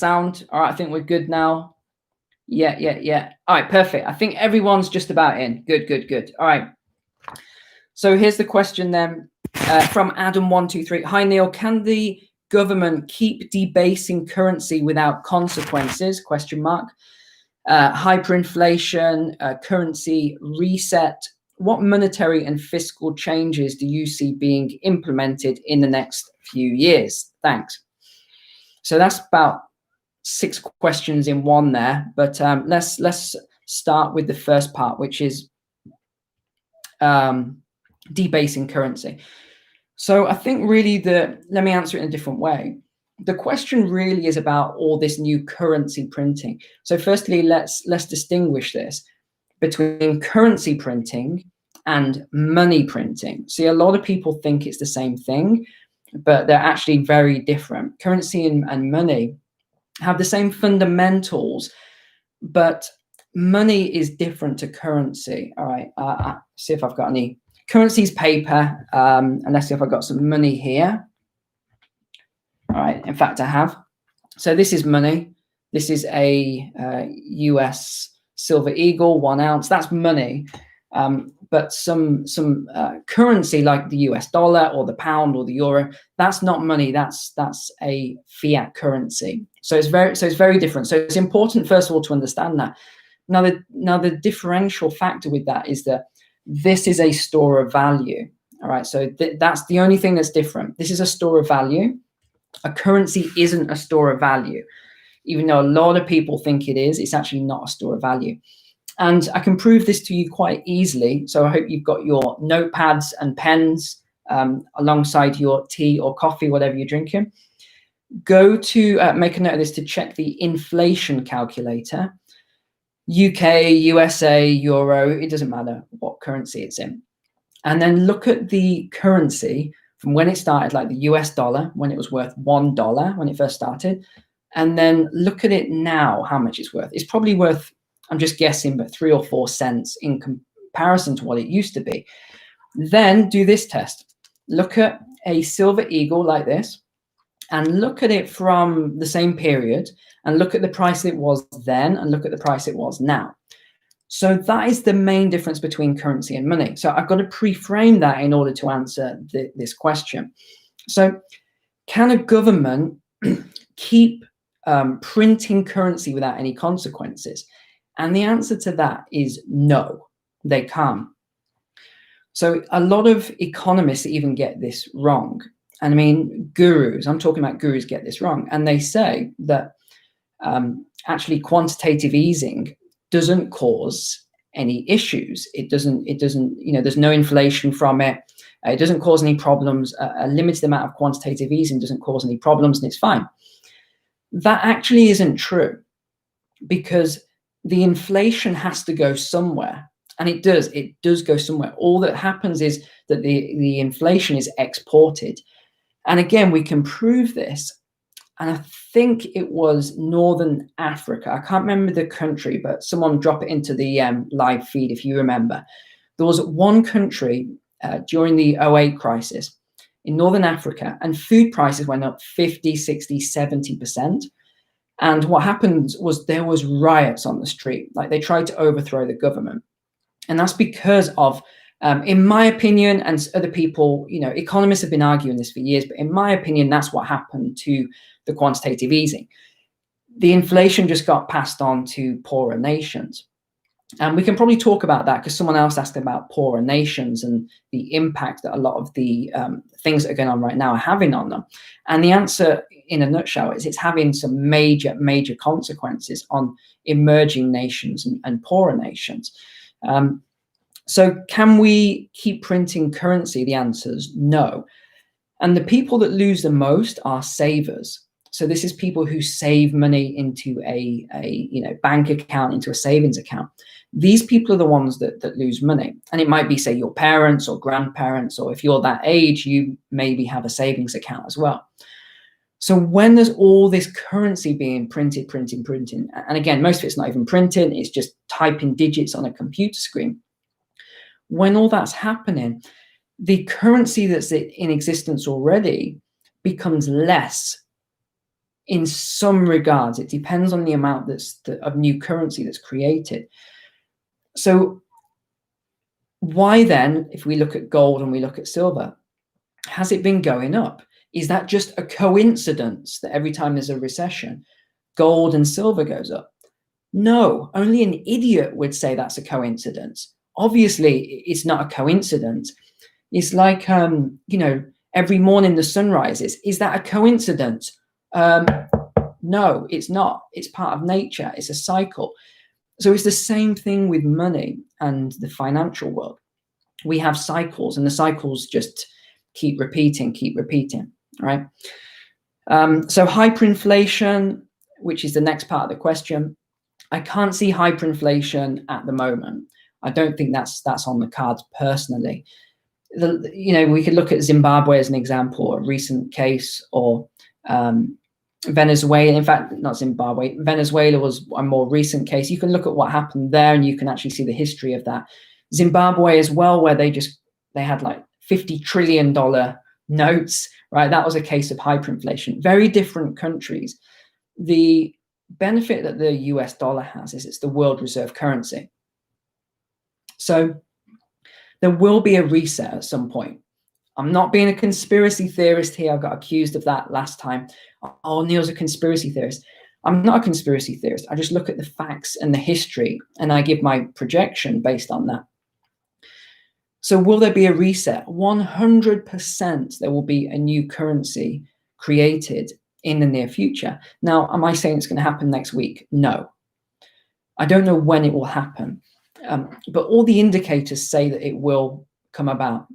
sound? All right, I think we're good now. Yeah. All right, perfect. I think everyone's just about in. Good. All right. So here's the question then from Adam123. Hi, Neil. Can the government keep debasing currency without consequences? Question mark. Hyperinflation, currency reset. What monetary and fiscal changes do you see being implemented in the next few years? Thanks. So that's about 6 questions in one there, but let's start with the first part, which is debasing currency. So I think really let me answer it in a different way. The question really is about all this new currency printing. So firstly, let's distinguish this between currency printing and money printing. See, a lot of people think it's the same thing, but they're actually very different. Currency and money have the same fundamentals, but money is different to currency. All right, see if I've got any. Currency's paper, and let's see if I've got some money here. All right, in fact, I have. So this is money. This is a US Silver Eagle, 1 ounce. That's money. But some currency like the US dollar or the pound or the euro, that's not money. That's a fiat currency. So it's very different. So it's important, first of all, to understand that. Now the differential factor with that is that this is a store of value. All right, so that's the only thing that's different. This is a store of value. A currency isn't a store of value. Even though a lot of people think it is, it's actually not a store of value. And I can prove this to you quite easily. So I hope you've got your notepads and pens alongside your tea or coffee, whatever you're drinking. Go to, make a note of this, to check the inflation calculator. UK, USA, Euro, it doesn't matter what currency it's in. And then look at the currency from when it started, like the US dollar, when it was worth $1 when it first started. And then look at it now, how much it's worth. It's probably worth, I'm just guessing, but 3 or 4 cents in comparison to what it used to be. Then do this test. Look at a Silver Eagle like this, and look at it from the same period, and look at the price it was then, and look at the price it was now. So that is the main difference between currency and money. So I've got to pre-frame that in order to answer this question. So can a government keep printing currency without any consequences? And the answer to that is no, they can't. So a lot of economists even get this wrong. And I mean, gurus, I'm talking about gurus, get this wrong. And they say that actually quantitative easing doesn't cause any issues. It doesn't, you know, there's no inflation from it. It doesn't cause any problems. A limited amount of quantitative easing doesn't cause any problems, and it's fine. That actually isn't true, because the inflation has to go somewhere. And it does go somewhere. All that happens is that the inflation is exported. And again, we can prove this. And I think it was Northern Africa. I can't remember the country, but someone drop it into the live feed if you remember. There was one country during the 2008 crisis in Northern Africa, and food prices went up 50, 60, 70%. And what happened was there was riots on the street. Like, they tried to overthrow the government. And that's because of, in my opinion, and other people, you know, economists have been arguing this for years, but in my opinion, that's what happened to the quantitative easing. The inflation just got passed on to poorer nations. And we can probably talk about that, because someone else asked about poorer nations and the impact that a lot of the things that are going on right now are having on them. And the answer, in a nutshell, is it's having some major consequences on emerging nations and poorer nations. So can we keep printing currency? The answer is no. And the people that lose the most are savers. So this is people who save money into a bank account, into a savings account. These people are the ones that lose money. And it might be, say, your parents or grandparents, or if you're that age, you maybe have a savings account as well. So when there's all this currency being printed, and again, most of it's not even printing, it's just typing digits on a computer screen. When all that's happening, the currency that's in existence already becomes less in some regards. It depends on the amount of new currency that's created. So why then, if we look at gold and we look at silver, has it been going up? Is that just a coincidence that every time there's a recession, gold and silver goes up? No, only an idiot would say that's a coincidence. Obviously, it's not a coincidence. It's like, every morning the sun rises. Is that a coincidence? No, it's not. It's part of nature. It's a cycle. So it's the same thing with money and the financial world. We have cycles, and the cycles just keep repeating, right? So hyperinflation, which is the next part of the question, I can't see hyperinflation at the moment. I don't think that's on the cards personally. We could look at Zimbabwe as an example, a recent case, or Venezuela. In fact, not Zimbabwe. Venezuela was a more recent case. You can look at what happened there, and you can actually see the history of that. Zimbabwe as well, where they had like $50 trillion notes, right? That was a case of hyperinflation. Very different countries. The benefit that the US dollar has is it's the world reserve currency. So there will be a reset at some point. I'm not being a conspiracy theorist here. I got accused of that last time. Oh, Neil's a conspiracy theorist. I'm not a conspiracy theorist. I just look at the facts and the history, and I give my projection based on that. So will there be a reset? 100% there will be a new currency created in the near future. Now, am I saying it's going to happen next week? No. I don't know when it will happen. But all the indicators say that it will come about,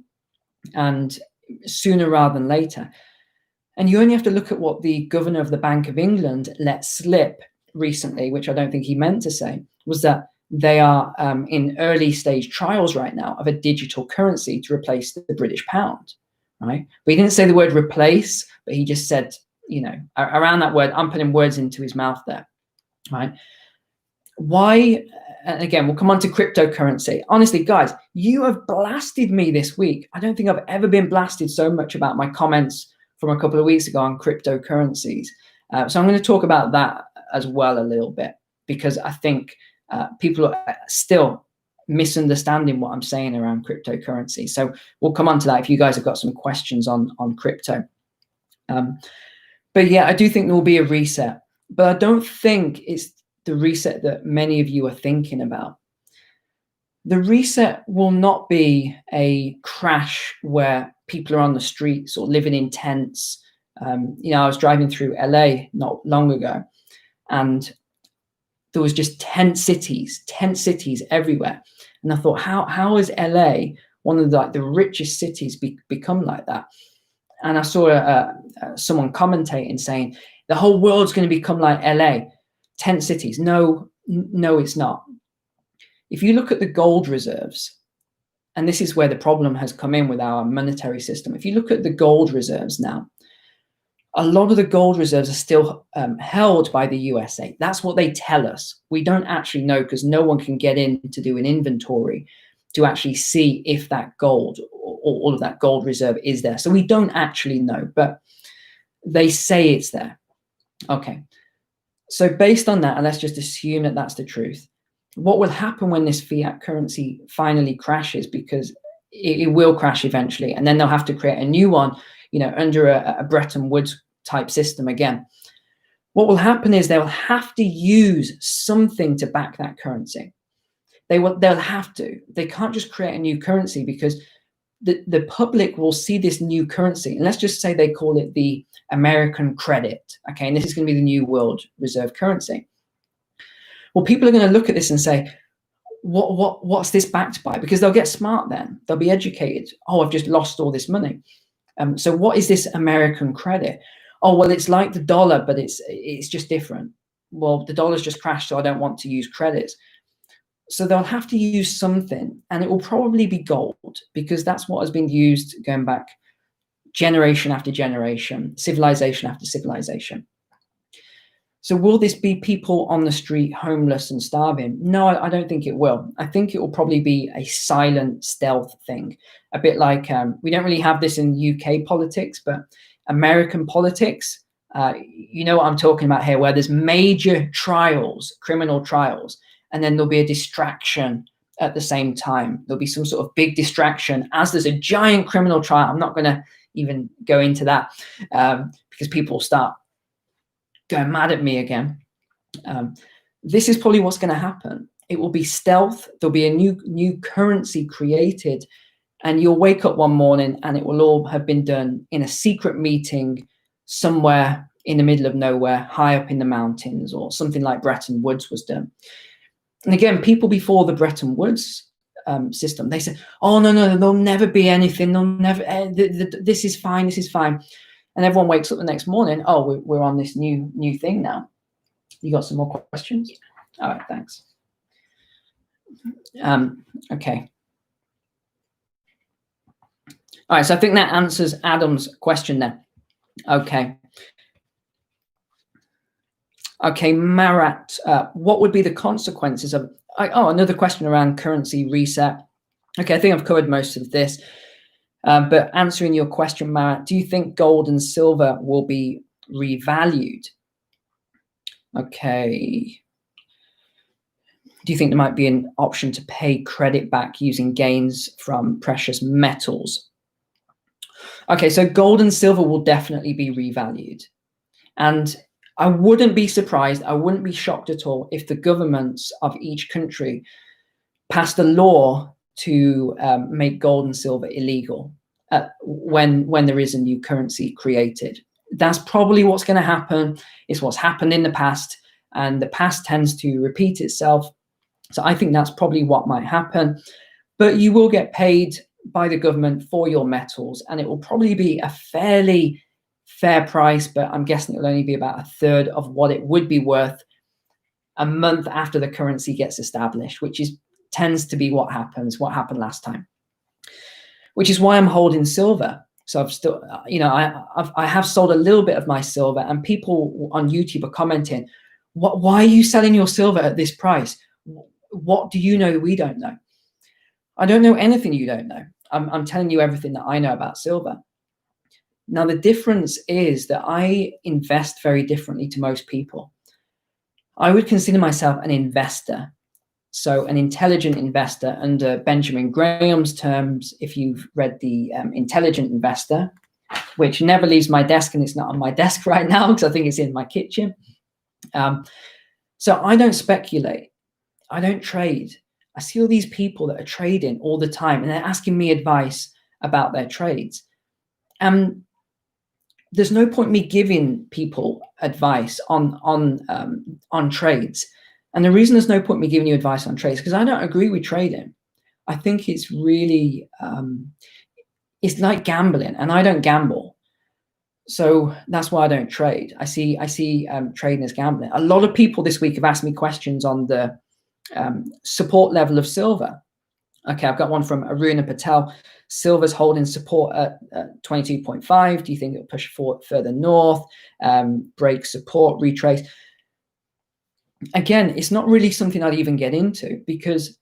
and sooner rather than later. And you only have to look at what the governor of the Bank of England let slip recently, which I don't think he meant to say, was that they are in early stage trials right now of a digital currency to replace the British pound, right? But he didn't say the word replace, but he just said, around that word. I'm putting words into his mouth there, right? Why? And again, we'll come on to cryptocurrency. Honestly, guys, you have blasted me this week. I don't think I've ever been blasted so much about my comments from a couple of weeks ago on cryptocurrencies. So I'm going to talk about that as well a little bit, because I think people are still misunderstanding what I'm saying around cryptocurrency. So we'll come on to that if you guys have got some questions on crypto. But yeah, I do think there will be a reset, but I don't think it's the reset that many of you are thinking about. The reset will not be a crash where people are on the streets or living in tents. I was driving through LA not long ago, and there was just tent cities everywhere. And I thought, how is LA, one of the richest cities, become like that? And I saw someone commentating saying the whole world's going to become like LA. Tent cities. No, it's not. If you look at the gold reserves, and this is where the problem has come in with our monetary system. If you look at the gold reserves now, a lot of the gold reserves are still held by the USA. That's what they tell us. We don't actually know, because no one can get in to do an inventory to actually see if that gold or all of that gold reserve is there. So we don't actually know, but they say it's there. Okay. So based on that, and let's just assume that that's the truth, what will happen when this fiat currency finally crashes, because it will crash eventually, and then they'll have to create a new one, under a Bretton Woods type system again. What will happen is they'll have to use something to back that currency. They'll have to. They can't just create a new currency, because the public will see this new currency, and let's just say they call it the American credit, okay, and this is going to be the new world reserve currency. Well, people are going to look at this and say, what's this backed by? Because they'll get smart then. They'll be educated. Oh, I've just lost all this money. So what is this American credit? Oh, well, it's like the dollar, but it's just different. Well, the dollar's just crashed, so I don't want to use credits. So they'll have to use something, and it will probably be gold, because that's what has been used going back generation after generation, civilization after civilization. So will this be people on the street, homeless and starving? No, I don't think it will. I think it will probably be a silent stealth thing, a bit like, we don't really have this in UK politics, but American politics, You know what I'm talking about here, where there's major trials, criminal trials, and then there'll be a distraction at the same time. There'll be some sort of big distraction as there's a giant criminal trial. I'm not going to even go into that because people start going mad at me again. This is probably what's going to happen. It will be stealth. There'll be a new currency created, and you'll wake up one morning and it will all have been done in a secret meeting somewhere in the middle of nowhere, high up in the mountains, or something like Bretton Woods was done. And again, people before the Bretton Woods system, they said, "Oh no, there'll never be anything. They'll never. This is fine. This is fine." And everyone wakes up the next morning. Oh, we're on this new thing now. You got some more questions? All right, thanks. Okay. All right, so I think that answers Adam's question there. Okay. Okay, Marat, what would be the consequences of, another question around currency reset. Okay, I think I've covered most of this, but answering your question, Marat, do you think gold and silver will be revalued? Okay. Do you think there might be an option to pay credit back using gains from precious metals? Okay, so gold and silver will definitely be revalued. And I wouldn't be surprised, I wouldn't be shocked at all if the governments of each country passed a law to make gold and silver illegal when there is a new currency created. That's probably what's going to happen. It's what's happened in the past, and the past tends to repeat itself. So I think that's probably what might happen. But you will get paid by the government for your metals, and it will probably be a fairly fair price, but I'm guessing it will only be about a third of what it would be worth a month after the currency gets established, which tends to be what happened last time. Which is why I'm holding silver. So I've still, I have sold a little bit of my silver, and people on YouTube are commenting, why are you selling your silver at this price? What do you know that we don't know? I don't know anything you don't know. I'm telling you everything that I know about silver. Now, the difference is that I invest very differently to most people. I would consider myself an investor. So an intelligent investor under Benjamin Graham's terms, if you've read The Intelligent Investor, which never leaves my desk, and it's not on my desk right now because I think it's in my kitchen. So I don't speculate. I don't trade. I see all these people that are trading all the time, and they're asking me advice about their trades. There's no point me giving people advice on trades. And the reason there's no point me giving you advice on trades, because I don't agree with trading. I think it's really, it's like gambling, and I don't gamble. So that's why I don't trade. I see trading as gambling. A lot of people this week have asked me questions on the support level of silver. Okay, I've got one from Aruna Patel. Silver's holding support at 22.5. Do you think it'll push forward further north, break support, retrace? Again, it's not really something I'd even get into, because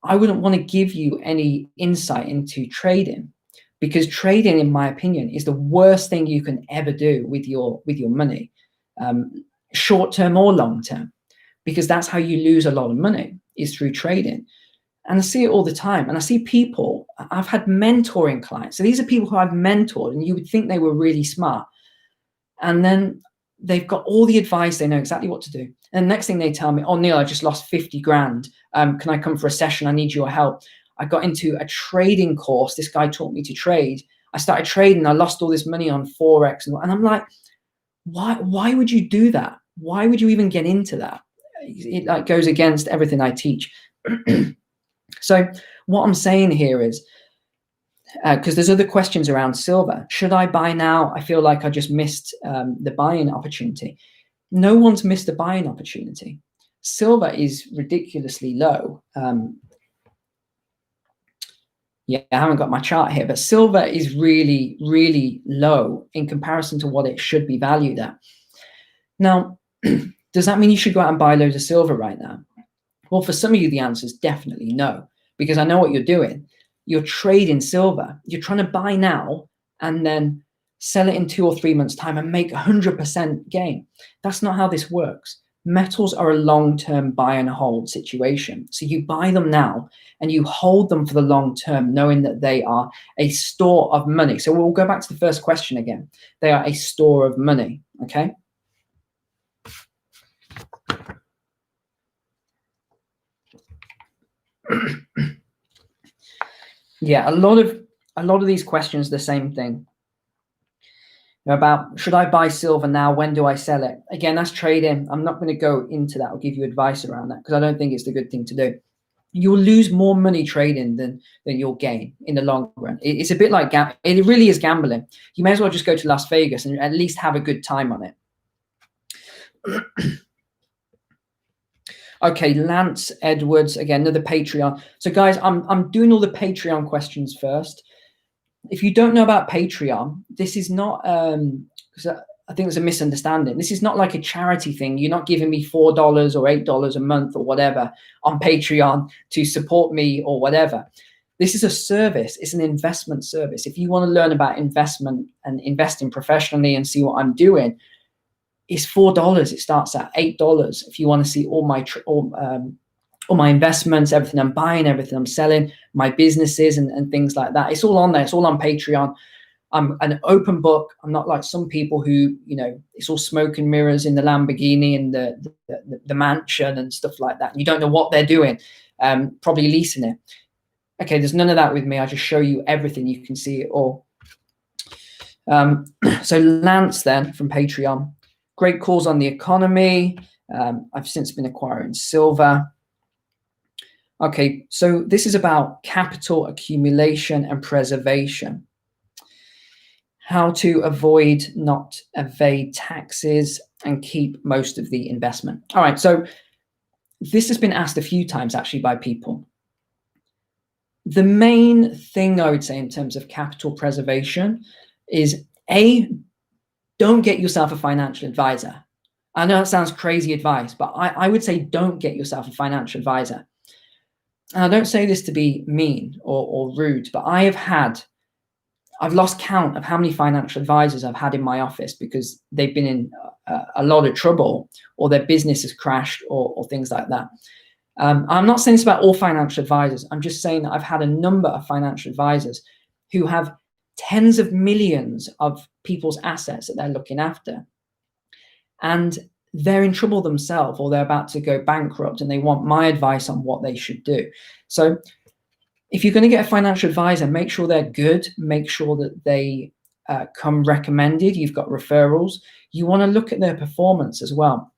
I wouldn't want to give you any insight into trading, because trading, in my opinion, is the worst thing you can ever do with your money, short term or long term, because that's how you lose a lot of money, is through trading. And I see it all the time. And I see people, I've had mentoring clients. So these are people who I've mentored, and you would think they were really smart. And then they've got all the advice. They know exactly what to do. And the next thing they tell me, oh, Neil, I just lost 50 grand. Can I come for a session? I need your help. I got into a trading course. This guy taught me to trade. I started trading. I lost all this money on Forex. And I'm like, why would you do that? Why would you even get into that? It like goes against everything I teach. So what I'm saying here is, because there's other questions around silver. Should I buy now? I feel like I just missed the buying opportunity. No one's missed a buying opportunity. Silver is ridiculously low. Yeah, I haven't got my chart here, but silver is really, really low in comparison to what it should be valued at. Now, does that mean you should go out and buy loads of silver right now? Well, for some of you, the answer is definitely no, because I know what you're doing. You're trading silver. You're trying to buy now and then sell it in 2 or 3 months time and make 100% gain. That's not how this works. Metals are a long-term buy and hold situation. So you buy them now and you hold them for the long term, knowing that they are a store of money. So we'll go back to the first question again. They are a store of money, okay? Yeah, a lot of these questions, the same thing. About, should I buy silver now? When do I sell it? Again, that's trading. I'm not going to go into that or give you advice around that, because I don't think it's the good thing to do. You'll lose more money trading than you'll gain in the long run. It's a bit like it really is gambling. You may as well just go to Las Vegas and at least have a good time on it. Okay, Lance Edwards, again, another Patreon. So guys, I'm doing all the Patreon questions first. If you don't know about Patreon, this is not, because I think there's a misunderstanding. This is not like a charity thing. You're not giving me $4 or $8 a month or whatever on Patreon to support me or whatever. This is a service. It's an investment service. If you want to learn about investment and investing professionally and see what I'm doing, it's $4. It starts at $8 if you want to see all my investments, everything I'm buying, everything I'm selling, my businesses and things like that. It's all on there. It's all on Patreon. I'm an open book. I'm not like some people who, you know, it's all smoke and mirrors in the Lamborghini and the mansion and stuff like that. And you don't know what they're doing, probably leasing it. Okay, there's none of that with me. I just show you everything. You can see it all. So Lance then from Patreon, great calls on the economy. I've since been acquiring silver. Okay, so this is about capital accumulation and preservation. How to avoid, not evade taxes and keep most of the investment. All right, so this has been asked a few times actually by people. The main thing I would say in terms of capital preservation is don't get yourself a financial advisor. I know that sounds crazy advice, but I would say don't get yourself a financial advisor. And I don't say this to be mean or rude, but I've lost count of how many financial advisors I've had in my office because they've been in a lot of trouble or their business has crashed or things like that. I'm not saying this about all financial advisors. I'm just saying that I've had a number of financial advisors who have tens of millions of people's assets that they're looking after. And they're in trouble themselves or they're about to go bankrupt and they want my advice on what they should do. So if you're going to get a financial advisor, make sure they're good. Make sure that they come recommended. You've got referrals. You want to look at their performance as well.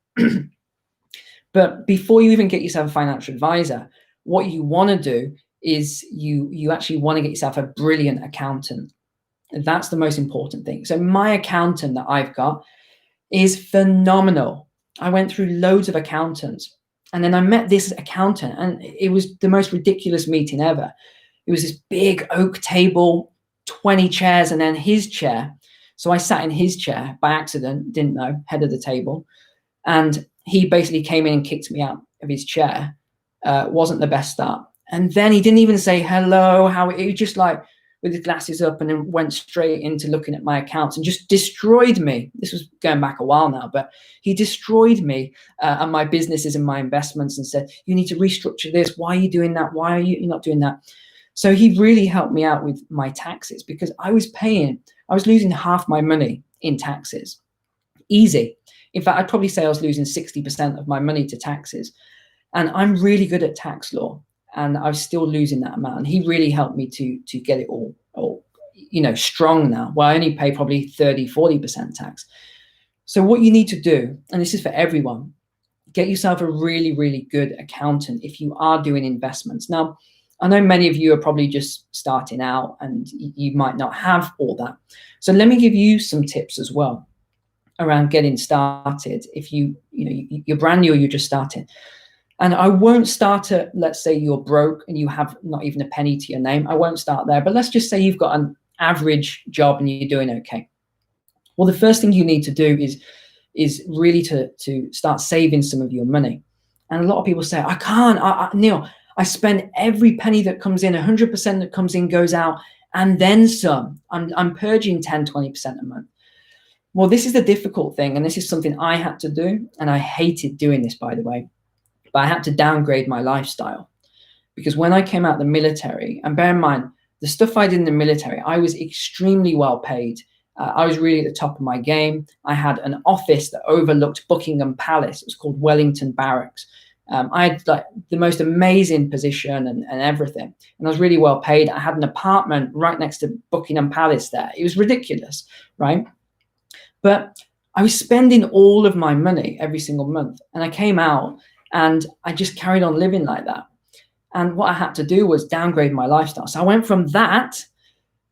But before you even get yourself a financial advisor, what you want to do is you actually want to get yourself a brilliant accountant. That's the most important thing. So my accountant that I've got is phenomenal. I went through loads of accountants and then I met this accountant and it was the most ridiculous meeting ever. It was this big oak table, 20 chairs, and then his chair. So I sat in his chair by accident, didn't know, head of the table. And he basically came in and kicked me out of his chair. Wasn't the best start. And then he didn't even say hello, he was just like with his glasses up and then went straight into looking at my accounts and just destroyed me. This was going back a while now, but he destroyed me and my businesses and my investments and said, you need to restructure this. Why are you doing that? Why are you not doing that? So he really helped me out with my taxes because I was losing half my money in taxes. Easy. In fact, I'd probably say I was losing 60% of my money to taxes. And I'm really good at tax law. And I was still losing that amount. And he really helped me to get it all, strong now. Well, I only pay probably 30, 40% tax. So what you need to do, and this is for everyone, get yourself a really, really good accountant if you are doing investments. Now, I know many of you are probably just starting out and you might not have all that. So let me give you some tips as well around getting started. If you're brand new or you're just starting. And I won't start at, let's say you're broke and you have not even a penny to your name. I won't start there, but let's just say you've got an average job and you're doing okay. Well, the first thing you need to do is really to start saving some of your money. And a lot of people say, I can't, Neil, I spend every penny that comes in, 100% that comes in goes out, and then some. I'm purging 10, 20% a month. Well, this is the difficult thing, and this is something I had to do, and I hated doing this, by the way, but I had to downgrade my lifestyle. Because when I came out of the military, and bear in mind, the stuff I did in the military, I was extremely well paid. I was really at the top of my game. I had an office that overlooked Buckingham Palace. It was called Wellington Barracks. I had like the most amazing position and everything. And I was really well paid. I had an apartment right next to Buckingham Palace there. It was ridiculous, right? But I was spending all of my money every single month. And I came out and I just carried on living like that. And what I had to do was downgrade my lifestyle. So I went from that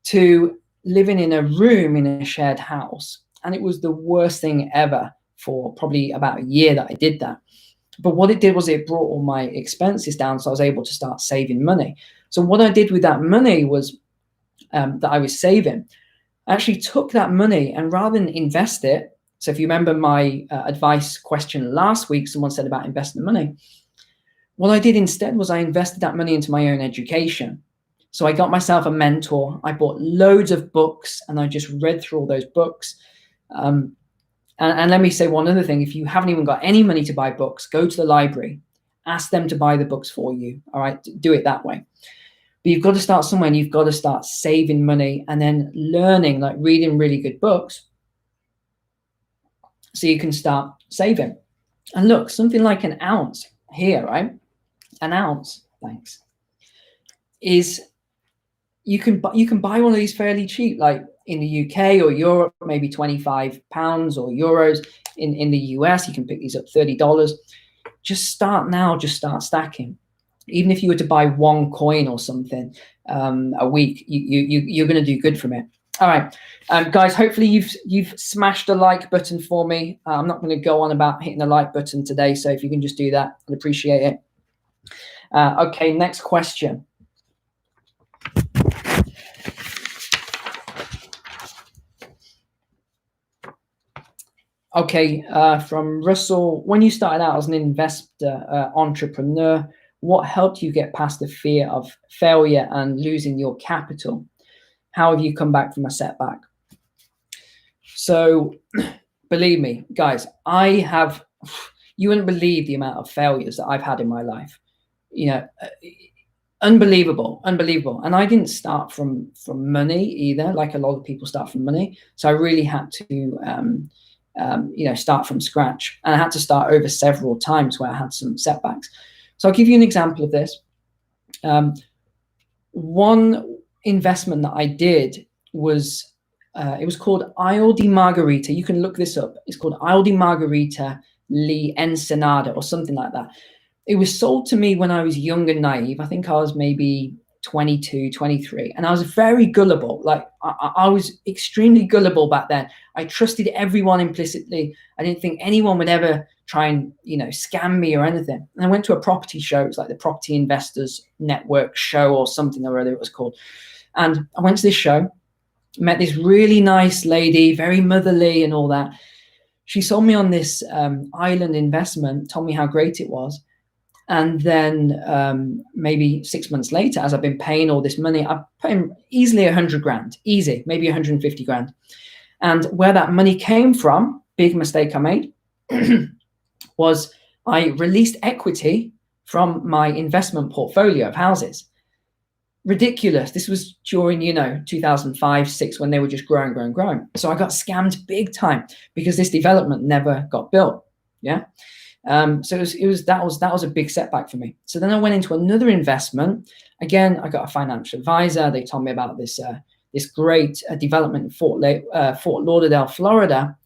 to living in a room in a shared house. And it was the worst thing ever for probably about a year that I did that. But what it did was it brought all my expenses down. So I was able to start saving money. So what I did with that money was that I was saving, I actually took that money and rather than invest it. So if you remember my advice question last week, someone said about investing the money. What I did instead was I invested that money into my own education. So I got myself a mentor. I bought loads of books and I just read through all those books. And let me say one other thing. If you haven't even got any money to buy books, go to the library, ask them to buy the books for you. All right, do it that way. But you've got to start somewhere and you've got to start saving money and then learning, like reading really good books so you can start saving. And look, something like an ounce here, right? An ounce, thanks, is you can buy one of these fairly cheap, like in the UK or Europe, maybe £25 or euros. In the US, you can pick these up $30. Just start now, just start stacking. Even if you were to buy one coin or something a week, you're going to do good from it. All right, guys, hopefully you've smashed the like button for me. I'm not going to go on about hitting the like button today, so if you can just do that, I'd appreciate it. Okay, next question. Okay, from Russell, when you started out as an investor, entrepreneur, what helped you get past the fear of failure and losing your capital? How have you come back from a setback? So believe me, guys, you wouldn't believe the amount of failures that I've had in my life. You know, unbelievable. And I didn't start from money either, like a lot of people start from money. So I really had to, start from scratch. And I had to start over several times where I had some setbacks. So I'll give you an example of this. One investment that I did was, it was called Isle de Margarita. You can look this up. It's called Isle de Margarita La Ensenada or something like that. It was sold to me when I was young and naive. I think I was maybe 22, 23. And I was very gullible. Like I was extremely gullible back then. I trusted everyone implicitly. I didn't think anyone would ever try and, scam me or anything. And I went to a property show. It was like the Property Investors Network show or something or other it was called. And I went to this show, met this really nice lady, very motherly and all that. She sold me on this island investment, told me how great it was. And then maybe 6 months later, as I've been paying all this money, I put in easily 100 grand, easy, maybe 150 grand. And where that money came from, big mistake I made, was I released equity from my investment portfolio of houses. Ridiculous. This was during, 2005, 6, when they were just growing. So I got scammed big time because this development never got built. Yeah. So that was a big setback for me. So then I went into another investment. Again, I got a financial advisor. They told me about this great development in Fort Lauderdale, Florida,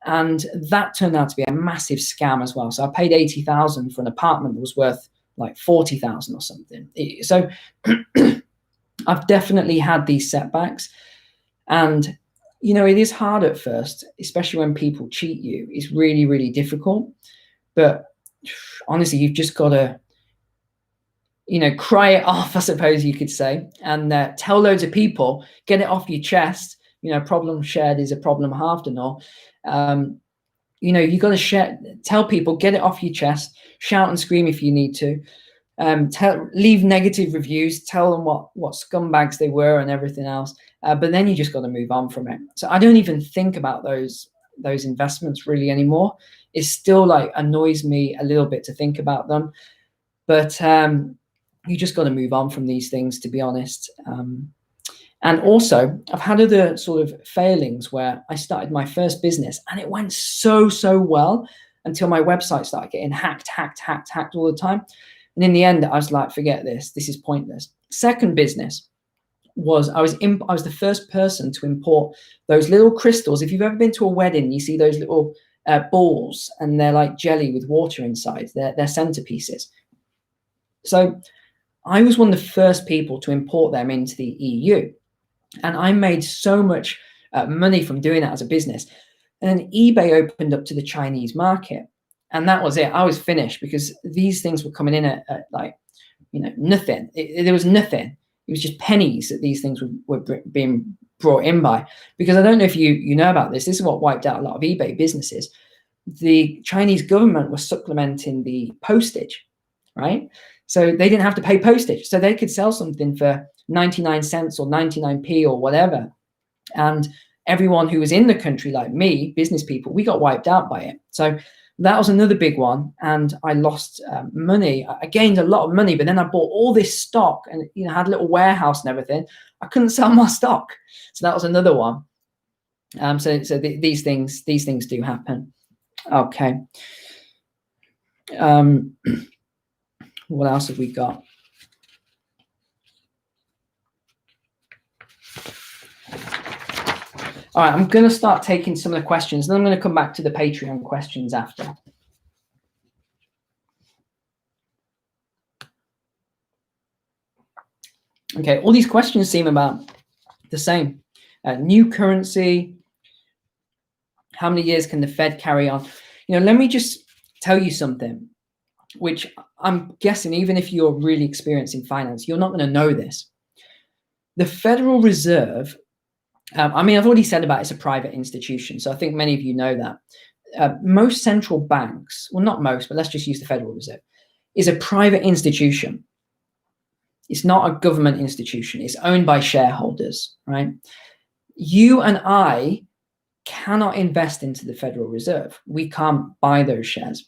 and that turned out to be a massive scam as well. So I paid $80,000 for an apartment that was worth like $40,000 or something. So I've definitely had these setbacks, and it is hard at first, especially when people cheat you. It's really, really difficult. But honestly, you've just got to, cry it off, I suppose you could say, and tell loads of people, get it off your chest. Problem shared is a problem halved and all. You got to tell people, get it off your chest, shout and scream if you need to. leave negative reviews, tell them what scumbags they were and everything else. But then you just got to move on from it. So I don't even think about those investments really anymore. It still like annoys me a little bit to think about them, but you just got to move on from these things, to be honest. And also, I've had other sort of failings where I started my first business and it went so well until my website started getting hacked all the time. And in the end, I was like, forget this. This is pointless. Second business was I was the first person to import those little crystals. If you've ever been to a wedding, you see those little balls, and they're like jelly with water inside. They're centerpieces. So I was one of the first people to import them into the EU. And I made so much money from doing that as a business. And then eBay opened up to the Chinese market. And that was it. I was finished, because these things were coming in at like, nothing. There was nothing. It was just pennies that these things were being brought in by. Because I don't know if you know about this. This is what wiped out a lot of eBay businesses. The Chinese government was supplementing the postage, right? So they didn't have to pay postage. So they could sell something for 99 cents or 99p or whatever. And everyone who was in the country, like me, business people, we got wiped out by it. So that was another big one. And I lost money. I gained a lot of money, but then I bought all this stock and had a little warehouse and everything. I couldn't sell my stock. So that was another one. These things do happen. Okay. What else have we got? All right, I'm going to start taking some of the questions, and then I'm going to come back to the Patreon questions after. Okay, all these questions seem about the same. New currency. How many years can the Fed carry on? Let me just tell you something, which I'm guessing, even if you're really experienced in finance, you're not going to know this. The Federal Reserve, I've already said about it's a private institution, so I think many of you know that. Most central banks, well, not most, but let's just use the Federal Reserve, is a private institution. It's not a government institution. It's owned by shareholders, right? You and I cannot invest into the Federal Reserve. We can't buy those shares.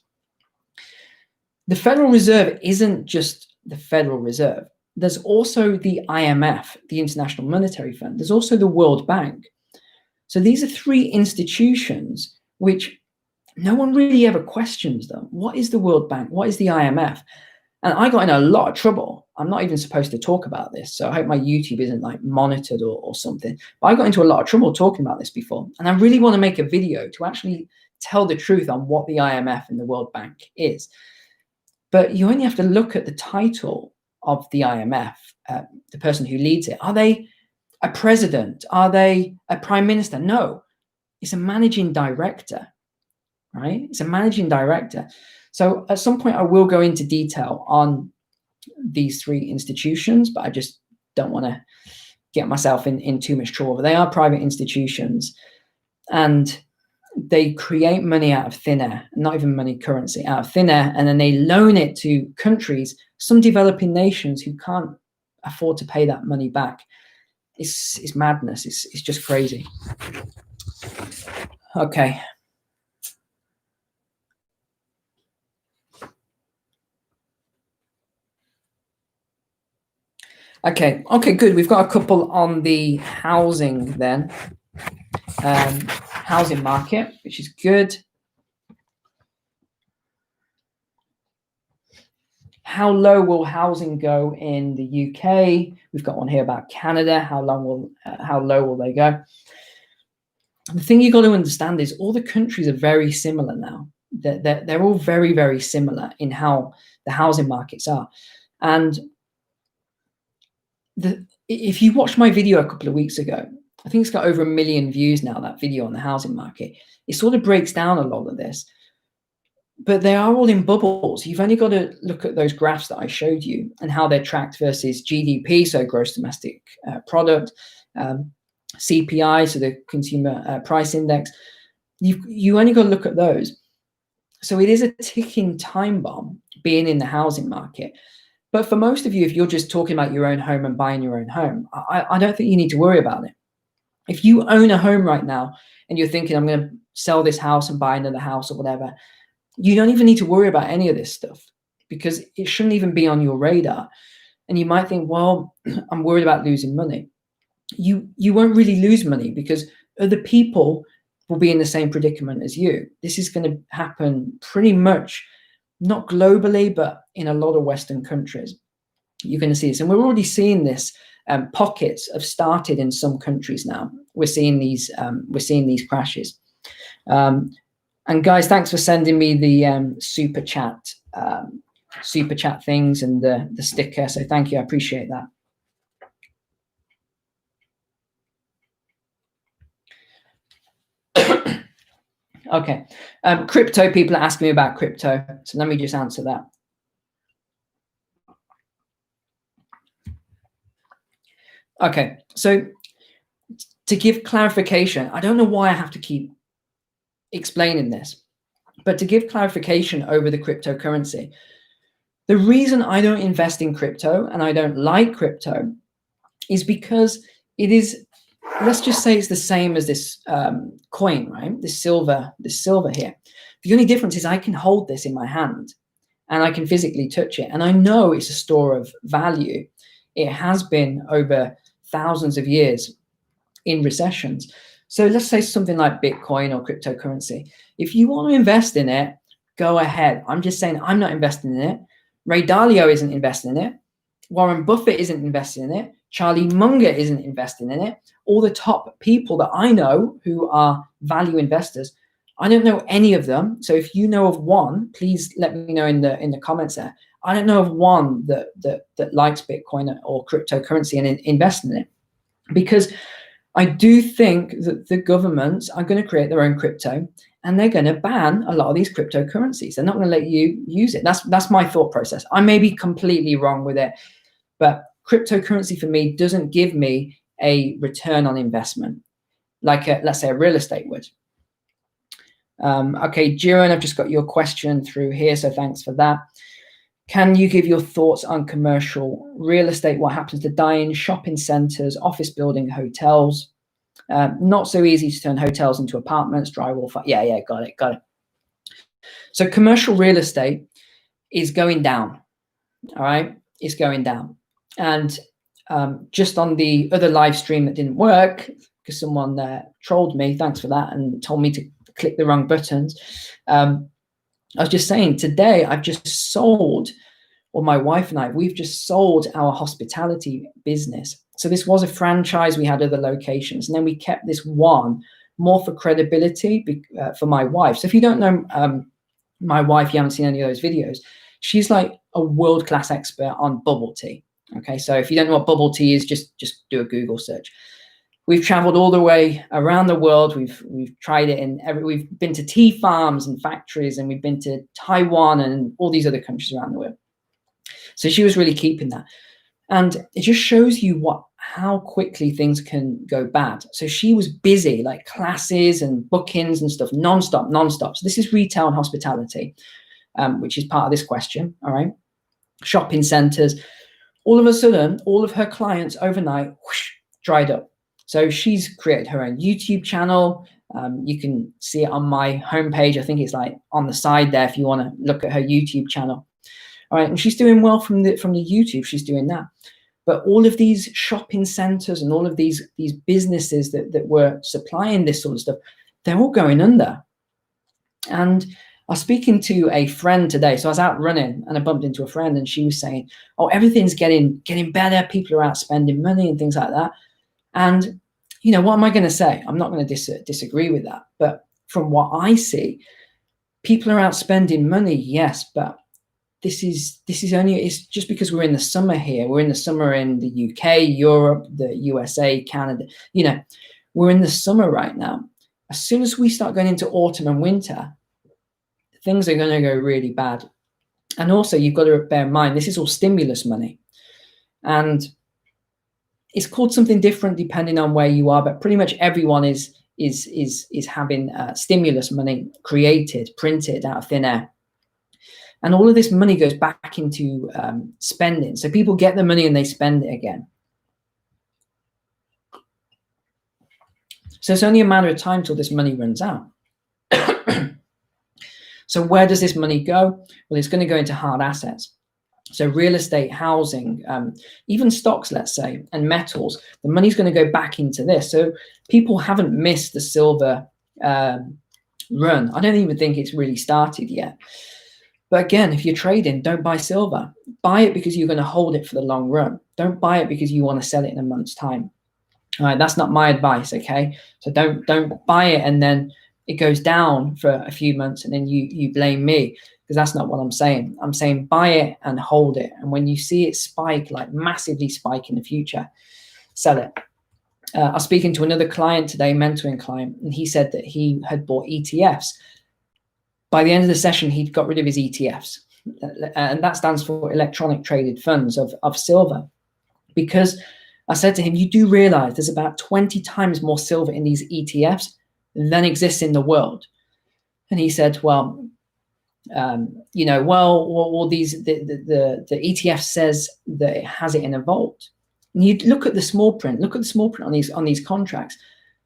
The Federal Reserve isn't just the Federal Reserve. There's also the IMF, the International Monetary Fund. There's also the World Bank. So these are three institutions which no one really ever questions them. What is the World Bank? What is the IMF? And I got in a lot of trouble. I'm not even supposed to talk about this, so I hope my YouTube isn't like monitored or something. But I got into a lot of trouble talking about this before. And I really want to make a video to actually tell the truth on what the IMF and the World Bank is. But you only have to look at the title of the IMF, the person who leads it. Are they a president? Are they a prime minister? No, it's a managing director, right? It's a managing director. So at some point I will go into detail on these three institutions, but I just don't want to get myself in too much trouble. But they are private institutions, and they create money out of thin air, not even money, currency, out of thin air, and then they loan it to countries, some developing nations who can't afford to pay that money back. It's madness. It's just crazy. Okay. Okay, good. We've got a couple on the housing then. Housing market, which is good. How low will housing go in the UK? We've got one here about Canada. How low will they go? The thing you got to understand is all the countries are very similar now. They're all very, very similar in how the housing markets are. And if you watched my video a couple of weeks ago, I think it's got over 1 million views now, that video on the housing market. It sort of breaks down a lot of this. But they are all in bubbles. You've only got to look at those graphs that I showed you and how they're tracked versus GDP, so gross domestic product, CPI, so the consumer price index. You only got to look at those. So it is a ticking time bomb being in the housing market. But for most of you, if you're just talking about your own home and buying your own home, I don't think you need to worry about it. If you own a home right now and you're thinking, I'm going to sell this house and buy another house or whatever, you don't even need to worry about any of this stuff, because it shouldn't even be on your radar. And you might think, well, I'm worried about losing money. You won't really lose money, because other people will be in the same predicament as you. This is going to happen pretty much, not globally, but in a lot of Western countries. You're going to see this. And we're already seeing this. Pockets have started in some countries now. We're seeing these crashes. And guys, thanks for sending me the super chat things and the sticker. So thank you. I appreciate that. Okay. Crypto, people are asking me about crypto. So let me just answer that. Okay. So to give clarification, I don't know why I have to keep explaining this, but to give clarification over the cryptocurrency, the reason I don't invest in crypto and I don't like crypto is because it is, let's just say it's the same as this coin, right? This silver here. The only difference is I can hold this in my hand and I can physically touch it. And I know it's a store of value. It has been over thousands of years in recessions. So let's say something like Bitcoin or cryptocurrency. If you want to invest in it, go ahead. I'm just saying I'm not investing in it. Ray Dalio isn't investing in it. Warren Buffett isn't investing in it. Charlie Munger isn't investing in it. All the top people that I know who are value investors, I don't know any of them. So if you know of one, please let me know in the comments there. I don't know of one that likes Bitcoin or cryptocurrency and invests in it, because I do think that the governments are going to create their own crypto and they're going to ban a lot of these cryptocurrencies. They're not going to let you use it. That's my thought process. I may be completely wrong with it, but cryptocurrency for me doesn't give me a return on investment like let's say a real estate would. Okay, Jiren, I've just got your question through here, so thanks for that. Can you give your thoughts on commercial real estate? What happens to dying shopping centers, office building, hotels? Not so easy to turn hotels into apartments, drywall. Yeah, got it. So commercial real estate is going down. All right, it's going down. And just on the other live stream that didn't work because someone trolled me, thanks for that, and told me to click the wrong buttons. I was just saying today I've just sold, or my wife and I, we've just sold our hospitality business. So this was a franchise. We had other locations, and then we kept this one more for credibility for my wife. So if you don't know my wife, you haven't seen any of those videos, she's like a world-class expert on bubble tea. Okay, so if you don't know what bubble tea is, just do a Google search. We've traveled all the way around the world. We've tried it we've been to tea farms and factories, and we've been to Taiwan and all these other countries around the world. So she was really keeping that. And it just shows you how quickly things can go bad. So she was busy, like classes and bookings and stuff, nonstop. So this is retail and hospitality, which is part of this question, all right? Shopping centers. All of a sudden, all of her clients overnight dried up. So she's created her own YouTube channel. You can see it on my homepage. I think it's like on the side there if you want to look at her YouTube channel. All right, and she's doing well from the YouTube. She's doing that. But all of these shopping centers and all of these businesses that were supplying this sort of stuff, they're all going under. And I was speaking to a friend today. So I was out running and I bumped into a friend, and she was saying, oh, everything's getting better. People are out spending money and things like that. And, you know, what am I going to say? I'm not going to disagree with that. But from what I see, people are out spending money, yes, but this is only, it's just because we're in the summer here. We're in the summer in the UK, Europe, the USA, Canada. You know, we're in the summer right now. As soon as we start going into autumn and winter, things are going to go really bad. And also, you've got to bear in mind, this is all stimulus money. And it's called something different depending on where you are, but pretty much everyone is having stimulus money printed out of thin air. And all of this money goes back into spending. So people get the money and they spend it again. So it's only a matter of time till this money runs out. So where does this money go? Well, it's going to go into hard assets. So real estate, housing, even stocks, let's say, and metals, the money's going to go back into this. So people haven't missed the silver run. I don't even think it's really started yet. But again, if you're trading, don't buy silver. Buy it because you're going to hold it for the long run. Don't buy it because you want to sell it in a month's time. All right, that's not my advice, okay? So don't buy it and then it goes down for a few months and then you blame me, because that's not what I'm saying. I'm saying buy it and hold it. And when you see it spike, like massively spike in the future, sell it. I was speaking to another client today, mentoring client, and he said that he had bought ETFs. By the end of the session, he'd got rid of his ETFs. And that stands for electronic traded funds of silver. Because I said to him, you do realize there's about 20 times more silver in these ETFs than exists in the world. And he said, well, you know, the ETF says that it has it in a vault. And you look at the small print, on these contracts.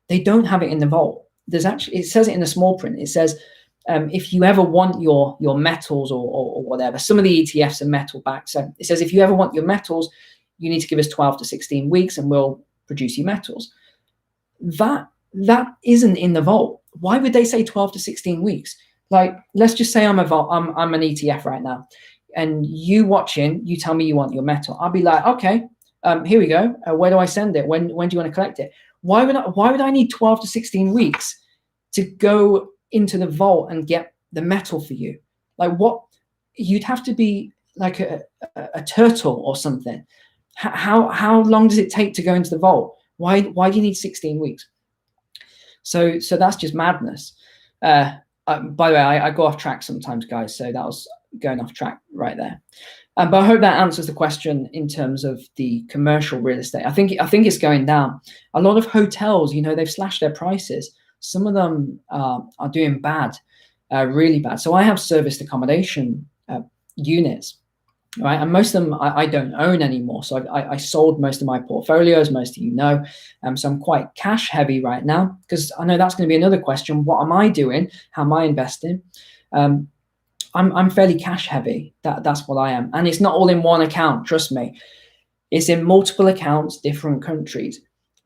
They don't have it in the vault. There's actually, it says it in the small print. It says, if you ever want your metals or whatever, some of the ETFs are metal backed. So it says, if you ever want your metals, you need to give us 12 to 16 weeks and we'll produce you metals. That isn't in the vault. Why would they say 12 to 16 weeks? Like, let's just say I'm an ETF right now, and you watching, you tell me you want your metal. I'll be like, okay, here we go. Where do I send it? When do you want to collect it? Why would I need 12 to 16 weeks to go into the vault and get the metal for you? Like, what? You'd have to be like a turtle or something. How long does it take to go into the vault? Why do you need 16 weeks? So that's just madness. By the way, I go off track sometimes, guys. So that was going off track right there. But I hope that answers the question in terms of the commercial real estate. I think it's going down. A lot of hotels, you know, they've slashed their prices. Some of them are doing bad, really bad. So I have serviced accommodation units, right? And most of them I don't own anymore. So I sold most of my portfolios, most of you know. So I'm quite cash heavy right now, because I know that's going to be another question. What am I doing? How am I investing? I'm fairly cash heavy. That's what I am. And it's not all in one account, trust me. It's in multiple accounts, different countries.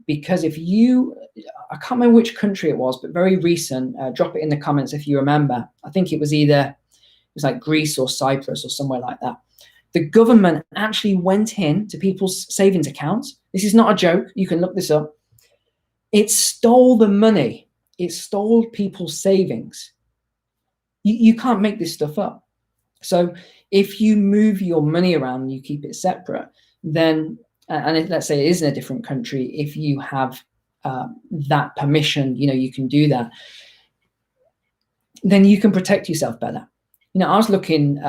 Because if you, I can't remember which country it was, but very recent, drop it in the comments if you remember. I think it was like Greece or Cyprus or somewhere like that. The government actually went in to people's savings accounts. This is not a joke. You can look this up. It stole the money. It stole people's savings. You can't make this stuff up. So if you move your money around and you keep it separate, then, and let's say it is in a different country, if you have that permission, you know, you can do that, then you can protect yourself better. You know, I was looking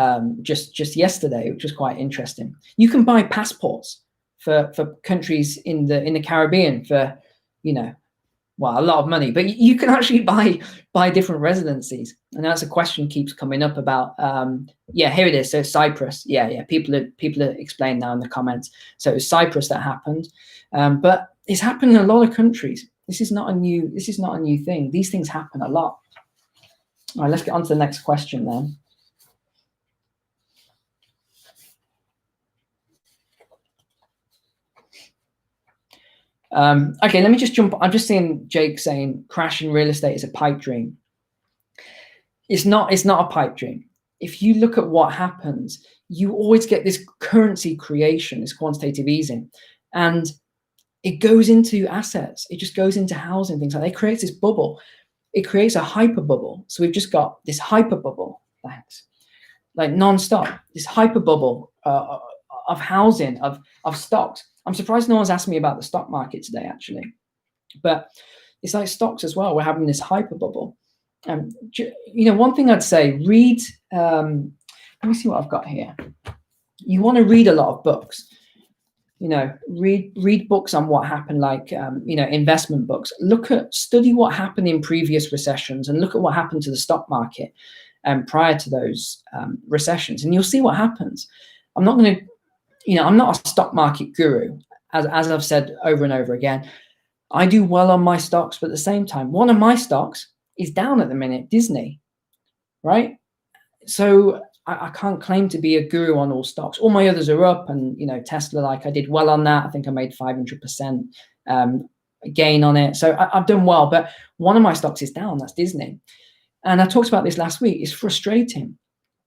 just yesterday, which was quite interesting. You can buy passports for countries in the Caribbean for, you know, well, a lot of money, but you can actually buy different residencies. And that's a question keeps coming up about, yeah, here it is. So Cyprus. Yeah. People are explaining now in the comments. So it was Cyprus that happened. But it's happened in a lot of countries. This is not a new thing. These things happen a lot. All right, let's get on to the next question then. Okay, let me just jump. I'm just seeing Jake saying crash in real estate is a pipe dream. It's not a pipe dream. If you look at what happens, you always get this currency creation, this quantitative easing, and it goes into assets. It just goes into housing, things like that. It creates this bubble. It creates a hyper bubble. So we've just got this hyper bubble, thanks, like non-stop, this hyper bubble of housing, of stocks. I'm surprised no one's asked me about the stock market today, actually. But it's like stocks as well. We're having this hyper bubble. You know, one thing I'd say, read, let me see what I've got here. You want to read a lot of books. You know, read books on what happened, like, you know, investment books. Study what happened in previous recessions and look at what happened to the stock market. prior to those recessions, and you'll see what happens. I'm not going to, I'm not a stock market guru, as I've said over and over again. I do well on my stocks, but at the same time, one of my stocks is down at the minute, Disney, right? So I can't claim to be a guru on all stocks. All my others are up, and Tesla, like I did well on that. I think I made 500% gain on it. So I've done well, but one of my stocks is down. That's Disney. And I talked about this last week. It's frustrating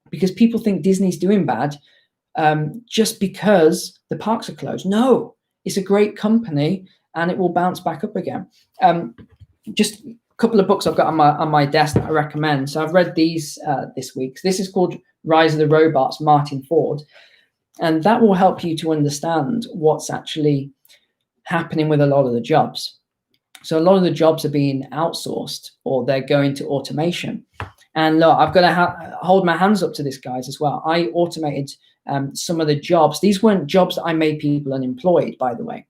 because people think Disney's doing bad just because the parks are closed. No, it's a great company and it will bounce back up again. Just a couple of books I've got on my desk that I recommend. So I've read these this week. So this is called Rise of the Robots, Martin Ford. And that will help you to understand what's actually happening with a lot of the jobs. So a lot of the jobs are being outsourced or they're going to automation. And look, I've got to hold my hands up to this, guys, as well. I automated some of the jobs. These weren't jobs that I made people unemployed, by the way.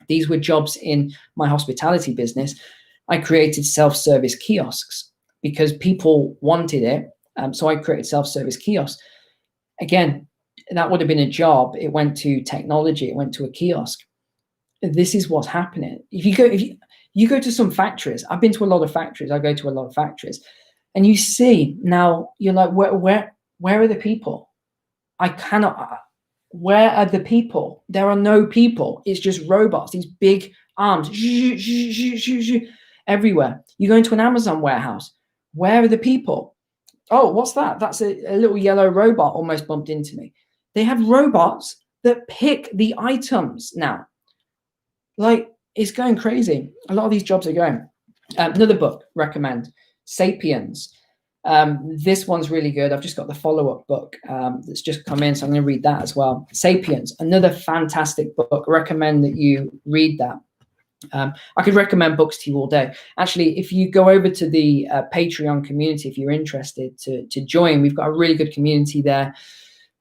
These were jobs in my hospitality business. I created self-service kiosks because people wanted it. So I created self-service kiosks. Again, that would have been a job. It went to technology. It went to a kiosk. This is what's happening. If you go to some factories, I've been to a lot of factories. I go to a lot of factories, and you see now you're like, where are the people? I cannot. Where are the people? There are no people. It's just robots. These big arms everywhere. You go into an Amazon warehouse. Where are the people? Oh, what's that? That's a little yellow robot almost bumped into me. They have robots that pick the items now. Like, it's going crazy. A lot of these jobs are going. Another book, recommend, Sapiens. This one's really good. I've just got the follow-up book that's just come in, so I'm going to read that as well. Sapiens, another fantastic book. Recommend that you read that. I could recommend books to you all day. Actually, if you go over to the Patreon community, if you're interested to join, we've got a really good community there.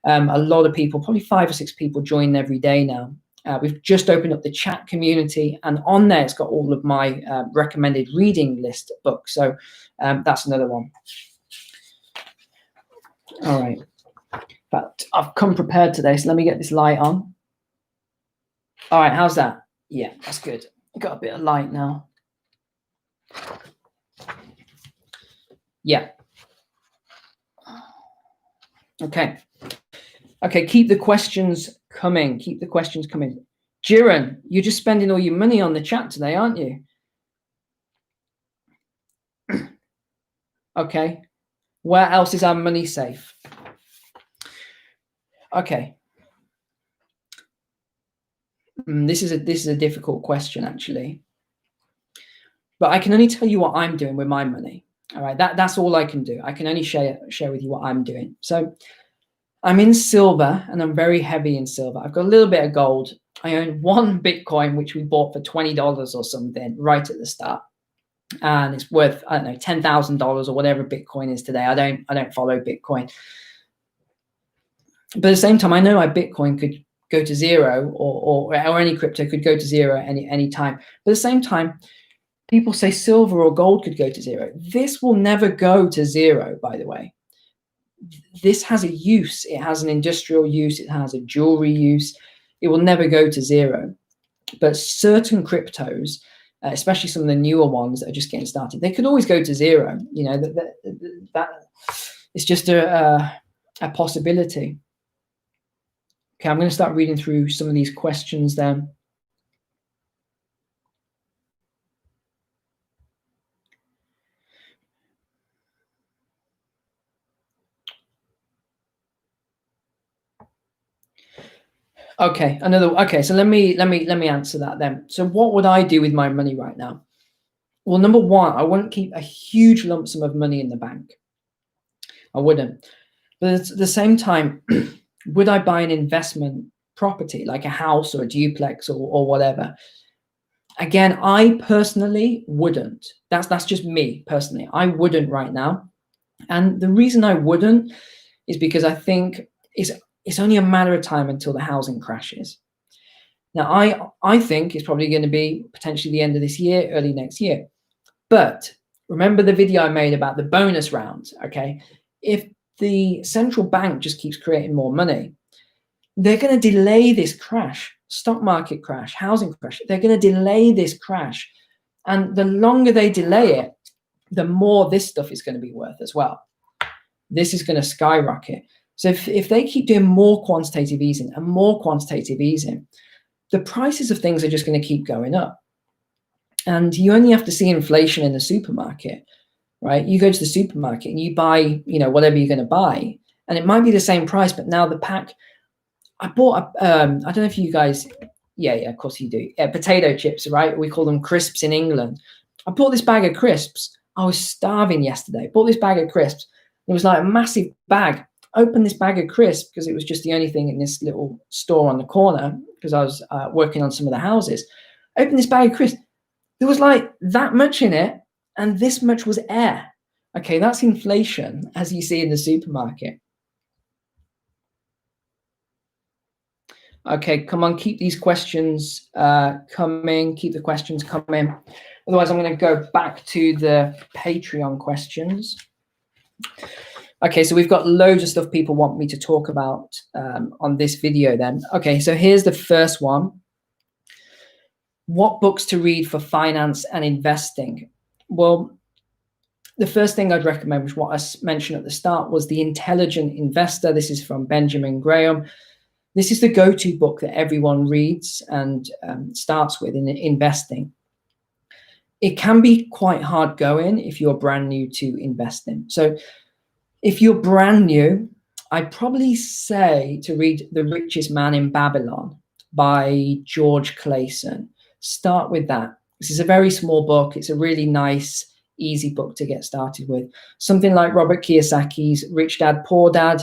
A lot of people, probably 5 or 6 people join every day now. We've just opened up the chat community, and on there it's got all of my recommended reading list books. So that's another one. All right. But I've come prepared today, so let me get this light on. All right, how's that? Yeah, that's good. I've got a bit of light now. Yeah. Okay. Okay, keep the questions coming. Keep the questions coming. Jiren, you're just spending all your money on the chat today, aren't you? Okay. Where else is our money safe? Okay. This is a difficult question, actually. But I can only tell you what I'm doing with my money. All right, that's all I can do. I can only share with you what I'm doing. So I'm in silver, and I'm very heavy in silver. I've got a little bit of gold. I own 1 Bitcoin, which we bought for $20 or something right at the start, and it's worth, I don't know, $10,000 or whatever Bitcoin is today. I don't follow Bitcoin, but at the same time, I know my Bitcoin could go to zero, or any crypto could go to zero any time. But at the same time, people say silver or gold could go to zero. This will never go to zero, by the way. This has a use. It has an industrial use. It has a jewelry use. It will never go to zero. But certain cryptos, especially some of the newer ones that are just getting started, they could always go to zero. You know, that it's just a possibility. Okay, I'm going to start reading through some of these questions then. Okay, so let me answer that then. So what would I do with my money right now? Well, number one, I wouldn't keep a huge lump sum of money in the bank. I wouldn't. But at the same time, would I buy an investment property like a house or a duplex or whatever? Again, I personally wouldn't. That's just me personally. I wouldn't right now. And the reason I wouldn't is because I think it's only a matter of time until the housing crashes. Now, I think it's probably going to be potentially the end of this year, early next year. But remember the video I made about the bonus round, okay? if the central bank just keeps creating more money, they're going to delay this crash, stock market crash, housing crash. They're going to delay this crash. And the longer they delay it, the more this stuff is going to be worth as well. This is going to skyrocket. So if they keep doing more quantitative easing and more quantitative easing, the prices of things are just going to keep going up. And you only have to see inflation in the supermarket, right? You go to the supermarket and you buy, whatever you're going to buy, and it might be the same price, but now the pack. I bought I don't know if you guys, yeah, of course you do. Potato chips, right? We call them crisps in England. I bought this bag of crisps. I was starving yesterday. Bought this bag of crisps. It was like a massive bag. Opened this bag of crisps because it was just the only thing in this little store on the corner because I was working on some of the houses. Opened this bag of crisps. There was like that much in it, and this much was air. Okay, that's inflation, as you see in the supermarket. Okay, come on, keep these questions coming. Keep the questions coming. Otherwise, I'm going to go back to the Patreon questions. Okay, so we've got loads of stuff people want me to talk about on this video then. Okay, so here's the first one. What books to read for finance and investing? Well, the first thing I'd recommend, which what I mentioned at the start, was The Intelligent Investor. This is from Benjamin Graham. This is the go-to book that everyone reads and starts with in investing. It can be quite hard going if you're brand new to investing. So if you're brand new, I'd probably say to read The Richest Man in Babylon by George Clason. Start with that. This is a very small book. It's a really nice, easy book to get started with. Something like Robert Kiyosaki's Rich Dad, Poor Dad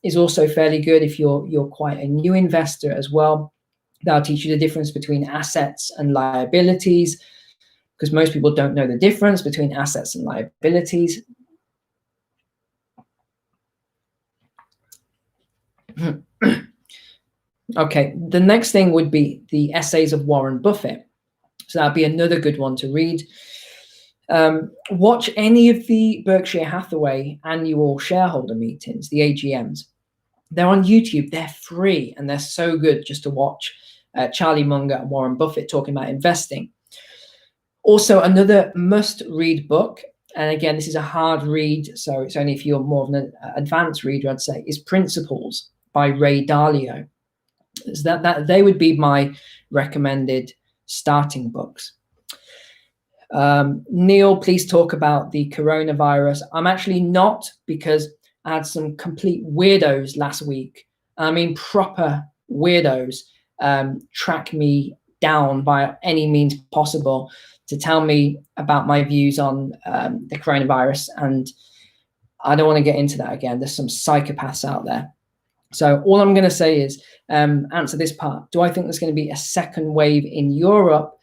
is also fairly good if you're quite a new investor as well. That'll teach you the difference between assets and liabilities, because most people don't know the difference between assets and liabilities. Okay, the next thing would be the Essays of Warren Buffett. So that'd be another good one to read. Watch any of the Berkshire Hathaway annual shareholder meetings, the AGMs. They're on YouTube. They're free, and they're so good just to watch Charlie Munger and Warren Buffett talking about investing. Also, another must-read book, and again, this is a hard read, so it's only if you're more of an advanced reader, I'd say, is Principles by Ray Dalio. So that they would be my recommended starting books. Neil, please talk about the coronavirus. I'm actually not, because I had some complete weirdos last week. I mean, proper weirdos track me down by any means possible to tell me about my views on the coronavirus. And I don't want to get into that again. There's some psychopaths out there. So all I'm going to say is answer this part. Do I think there's going to be a second wave in Europe?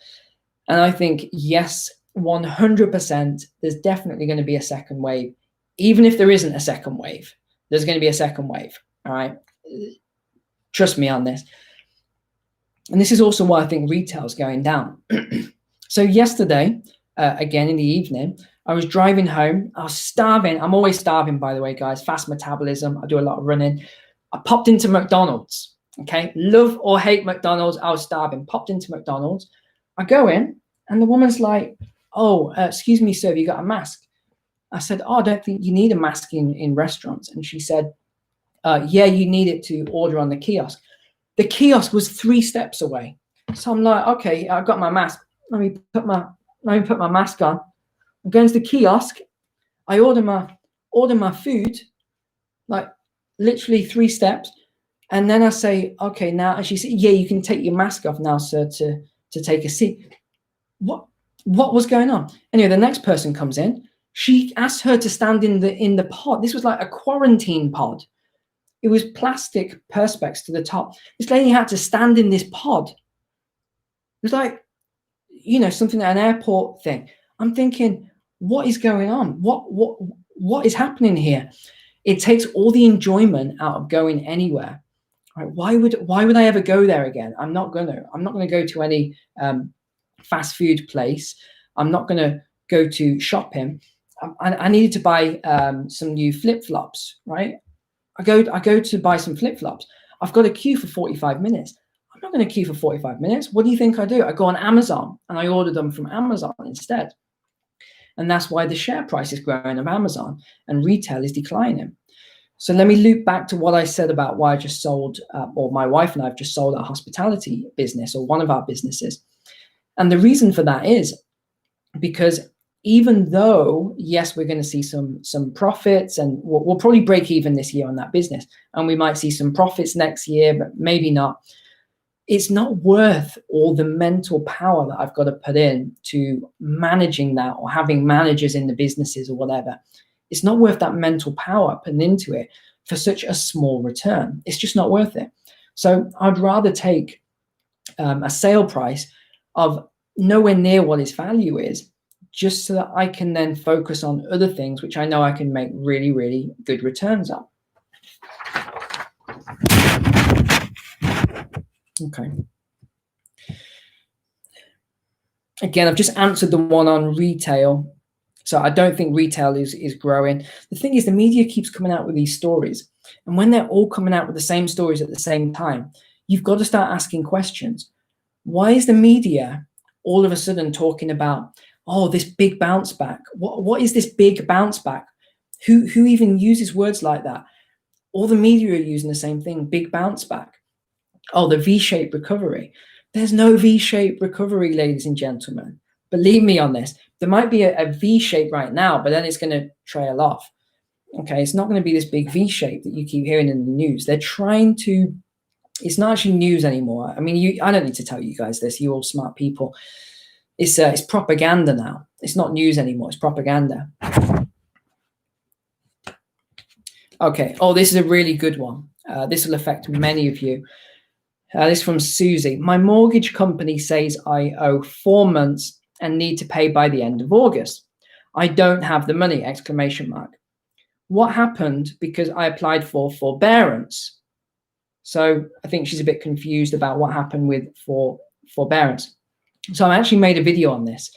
And I think, yes, 100%, there's definitely going to be a second wave. Even if there isn't a second wave, there's going to be a second wave. All right. Trust me on this. And this is also why I think retail is going down. So yesterday, again in the evening, I was driving home. I was starving. I'm always starving, by the way, guys. Fast metabolism. I do a lot of running. I popped into McDonald's. Okay. Love or hate McDonald's. I was starving. Popped into McDonald's. I go in and the woman's like, oh, excuse me, sir, have you got a mask? I said, oh, I don't think you need a mask in restaurants. And she said, yeah, you need it to order on the kiosk. The kiosk was 3 steps away. So I'm like, okay, I've got my mask. Let me put my mask on. I'm going to the kiosk. I order my food, like literally 3 steps. And then I say, okay, now, and she said, yeah, you can take your mask off now, sir, to take a seat. What was going on? Anyway, the next person comes in. She asked her to stand in the pod. This was like a quarantine pod. It was plastic perspex to the top. This lady had to stand in this pod. It was like, something at an airport thing. I'm thinking, what is going on? What is happening here? It takes all the enjoyment out of going anywhere. Right? Why would I ever go there again? I'm not gonna go to any fast food place. I'm not gonna go to shopping. I needed to buy some new flip-flops, right? I go to buy some flip-flops. I've got a queue for 45 minutes. I'm not going to queue for 45 minutes. What do you think I do? I go on Amazon and I order them from Amazon instead. And that's why the share price is growing of Amazon and retail is declining. So let me loop back to what I said about why I just sold, or my wife and I have just sold our hospitality business, or one of our businesses. And the reason for that is because even though, yes, we're going to see some profits, and we'll probably break even this year on that business, and we might see some profits next year, but maybe not. It's not worth all the mental power that I've got to put in to managing that, or having managers in the businesses or whatever. It's not worth that mental power putting into it for such a small return. It's just not worth it. So I'd rather take a sale price of nowhere near what its value is, just so that I can then focus on other things which I know I can make really, really good returns on. Okay. Again, I've just answered the one on retail. So I don't think retail is growing. The thing is, the media keeps coming out with these stories. And when they're all coming out with the same stories at the same time, you've got to start asking questions. Why is the media all of a sudden talking about, oh, this big bounce back? What is this big bounce back? Who even uses words like that? All the media are using the same thing, big bounce back. Oh, the V-shaped recovery. There's no V-shaped recovery, ladies and gentlemen. Believe me on this. There might be a V-shape right now, but then it's going to trail off. Okay, it's not going to be this big V-shape that you keep hearing in the news. They're trying to, it's not actually news anymore. I mean, I don't need to tell you guys this. You're all smart people. It's propaganda now. It's not news anymore. It's propaganda. Okay. Oh, this is a really good one. This will affect many of you. This is from Susie. My mortgage company says I owe 4 months and need to pay by the end of August. I don't have the money, exclamation mark. What happened? Because I applied for forbearance. So I think she's a bit confused about what happened with forbearance. So I actually made a video on this.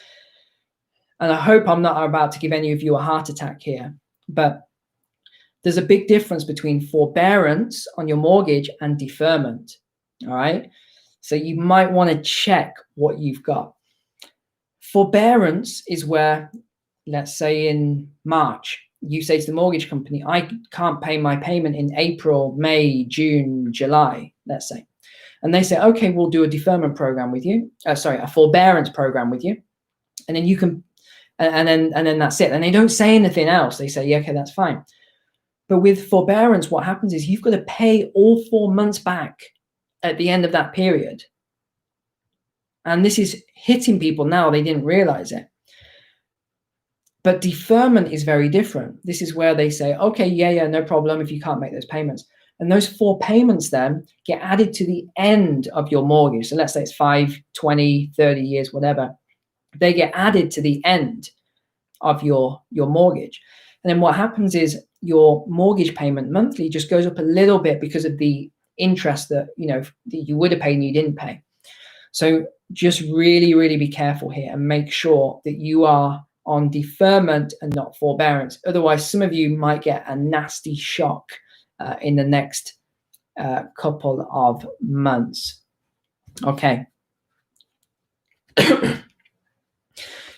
And I hope I'm not about to give any of you a heart attack here. But there's a big difference between forbearance on your mortgage and deferment. All right. So you might want to check what you've got. Forbearance is where, let's say in March, you say to the mortgage company, I can't pay my payment in April, May, June, July, let's say. And they say, okay, we'll do a deferment program with you. A forbearance program with you. And then you can, and then that's it. And they don't say anything else. They say, yeah, okay, that's fine. But with forbearance, what happens is you've got to pay all 4 months back at the end of that period. And this is hitting people now. They didn't realize it. But deferment is very different. This is where they say, okay, yeah, no problem if you can't make those payments. And those 4 payments then get added to the end of your mortgage. So let's say it's 5, 20, 30 years, whatever. They get added to the end of your mortgage. And then what happens is your mortgage payment monthly just goes up a little bit because of the interest that you would have paid and you didn't pay. So just really, really be careful here and make sure that you are on deferment and not forbearance. Otherwise, some of you might get a nasty shock in the next couple of months. Okay.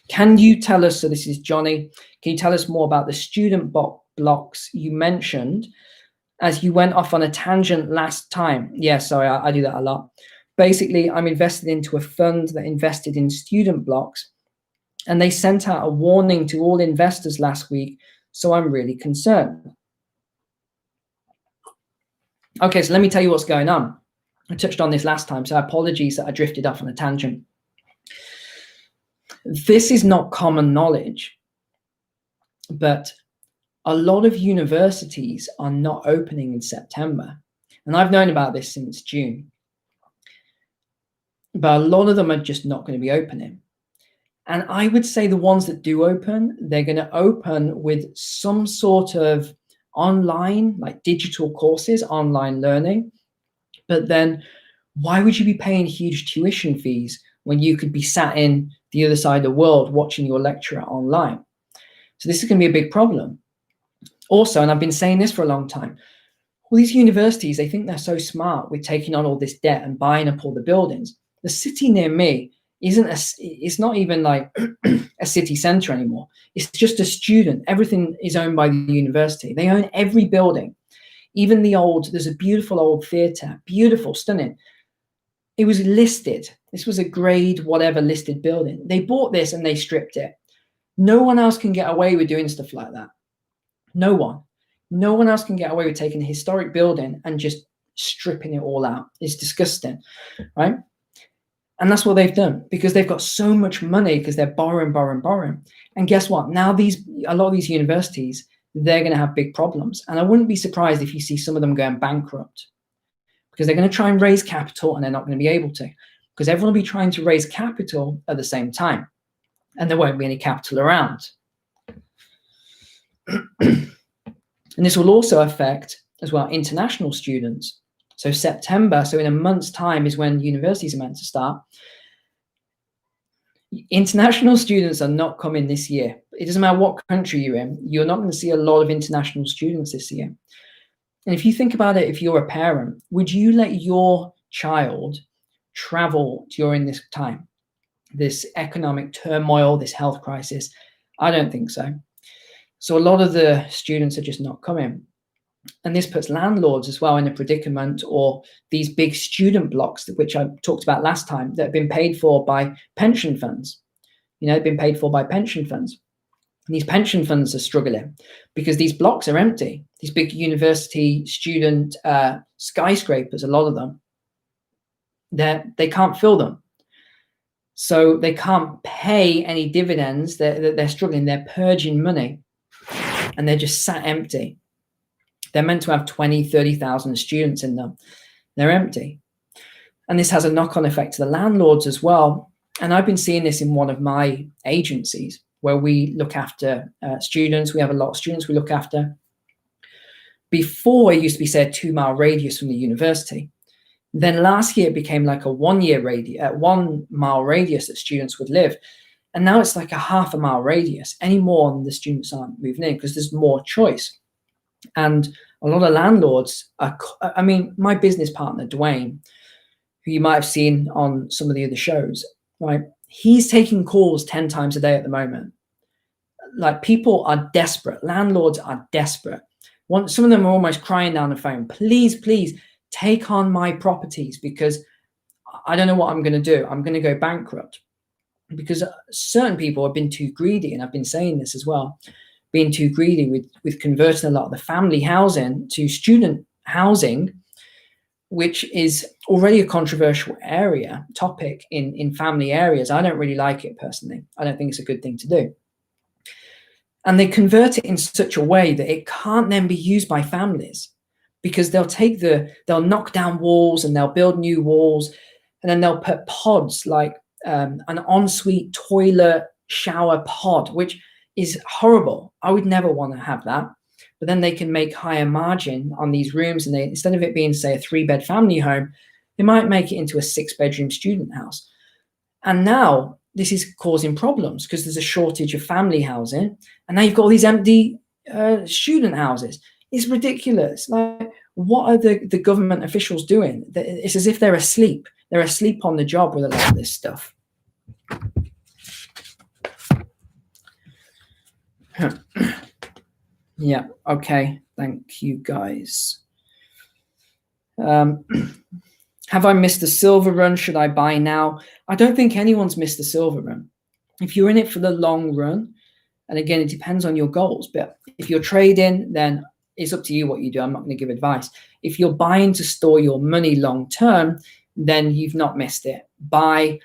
Can you tell us, so this is Johnny, can you tell us more about the student blocks you mentioned as you went off on a tangent last time? Yeah, sorry, I do that a lot. Basically, I'm invested into a fund that invested in student blocks, and they sent out a warning to all investors last week, so I'm really concerned. Okay, so let me tell you what's going on. I touched on this last time, so apologies that I drifted off on a tangent. This is not common knowledge, but a lot of universities are not opening in September. And I've known about this since June. But a lot of them are just not going to be opening. And I would say the ones that do open, they're going to open with some sort of online, like digital courses, online learning. But then why would you be paying huge tuition fees when you could be sat in the other side of the world watching your lecturer online? So this is going to be a big problem. Also, and I've been saying this for a long time, all these universities, they think they're so smart with taking on all this debt and buying up all the buildings. The city near me it's not even like a city center anymore. It's just a student. Everything is owned by the university. They own every building, even there's a beautiful old theater, beautiful, stunning. It was listed. This was a grade whatever listed building. They bought this and they stripped it. No one else can get away with doing stuff like that. No one. No one else can get away with taking a historic building and just stripping it all out. It's disgusting, right? And that's what they've done because they've got so much money because they're borrowing. And guess what? Now a lot of these universities, they're going to have big problems. And I wouldn't be surprised if you see some of them going bankrupt because they're going to try and raise capital and they're not going to be able to because everyone will be trying to raise capital at the same time. And there won't be any capital around. And this will also affect as well international students. So September, so in a month's time is when universities are meant to start. International students are not coming this year. It doesn't matter what country you're in. You're not going to see a lot of international students this year. And if you think about it, if you're a parent, would you let your child travel during this time, this economic turmoil, this health crisis? I don't think so. So a lot of the students are just not coming. And this puts landlords as well in a predicament, or these big student blocks, which I talked about last time, that have been paid for by pension funds. They've been paid for by pension funds. And these pension funds are struggling because these blocks are empty. These big university student skyscrapers, a lot of them, they can't fill them. So they can't pay any dividends. They're struggling. They're purging money. And they're just sat empty. They're meant to have 20, 30,000 students in them. They're empty. And this has a knock-on effect to the landlords as well. And I've been seeing this in one of my agencies where we look after students. We have a lot of students we look after. Before, it used to be, say, a 2-mile radius from the university. Then last year, it became like a 1 mile radius that students would live. And now it's like a half a mile radius. Any more, and the students aren't moving in because there's more choice. And a lot of landlords my business partner, Dwayne, who you might have seen on some of the other shows, right? He's taking calls 10 times a day at the moment. Like, people are desperate. Landlords are desperate. Some of them are almost crying down the phone. Please, please take on my properties because I don't know what I'm going to do. I'm going to go bankrupt. Because certain people have been too greedy, and I've been saying this as well, being too greedy with converting a lot of the family housing to student housing, which is already a controversial topic in family areas. I don't really like it personally. I don't think it's a good thing to do. And they convert it in such a way that it can't then be used by families because they'll knock down walls and they'll build new walls, and then they'll put pods like an ensuite toilet shower pod, which is horrible. I would never want to have that. But then they can make higher margin on these rooms, and instead of it being, say, a 3-bed family home, they might make it into a 6-bedroom student house. And now this is causing problems because there's a shortage of family housing, and now you've got all these empty student houses. It's ridiculous. Like, what are the government officials doing? It's as if they're asleep. They're asleep on the job with a lot of this stuff. Yeah, okay. Thank you, guys. Have I missed the silver run? Should I buy now? I don't think anyone's missed the silver run. If you're in it for the long run, and again, it depends on your goals, but if you're trading, then it's up to you what you do. I'm not going to give advice. If you're buying to store your money long term, then you've not missed it. Buy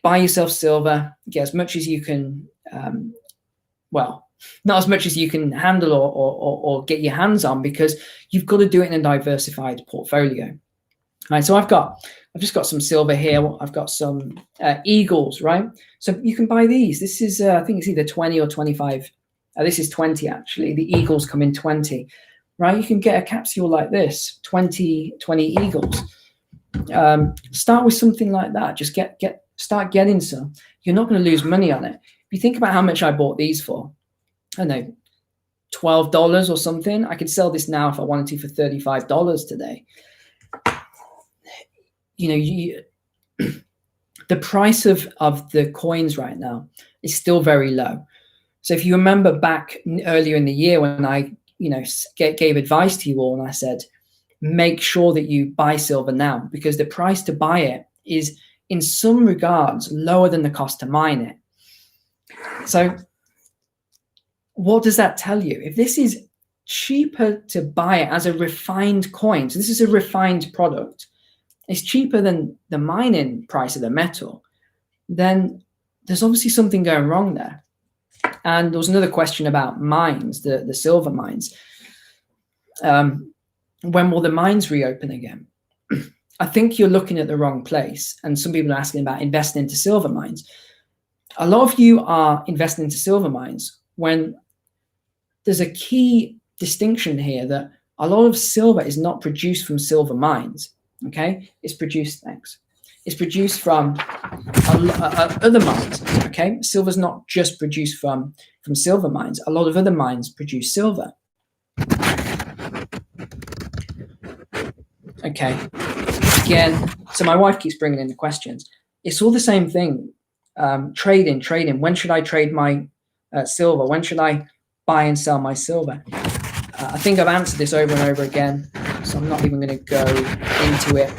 yourself silver, get as much as you can, not as much as you can handle or get your hands on, because you've got to do it in a diversified portfolio. All right, so I've just got some silver here. I've got some Eagles, right? So you can buy these. This is, I think it's either 20 or 25. This is 20, actually. The Eagles come in 20, right? You can get a capsule like this, 20 Eagles. Start with something like that. Just start getting some. You're not going to lose money on it. If you think about how much I bought these for, I don't know, $12 or something. I could sell this now if I wanted to for $35 today. The price of the coins right now is still very low. So if you remember back earlier in the year when I, gave advice to you all, and I said, make sure that you buy silver now, because the price to buy it is in some regards lower than the cost to mine it. So what does that tell you? If this is cheaper to buy it as a refined coin, so this is a refined product, it's cheaper than the mining price of the metal, then there's obviously something going wrong there. And there was another question about mines, the silver mines. When will the mines reopen again? I think you're looking at the wrong place. And some people are asking about investing into silver mines. A lot of you are investing into silver mines when there's a key distinction here that a lot of silver is not produced from silver mines. Okay, it's produced, it's produced from other mines. Okay, silver's not just produced from silver mines. A lot of other mines produce silver. Okay, again, so my wife keeps bringing in the questions. It's all the same thing. Trading. When should I trade my silver? When should I buy and sell my silver? I think I've answered this over and over again, so I'm not even going to go into it.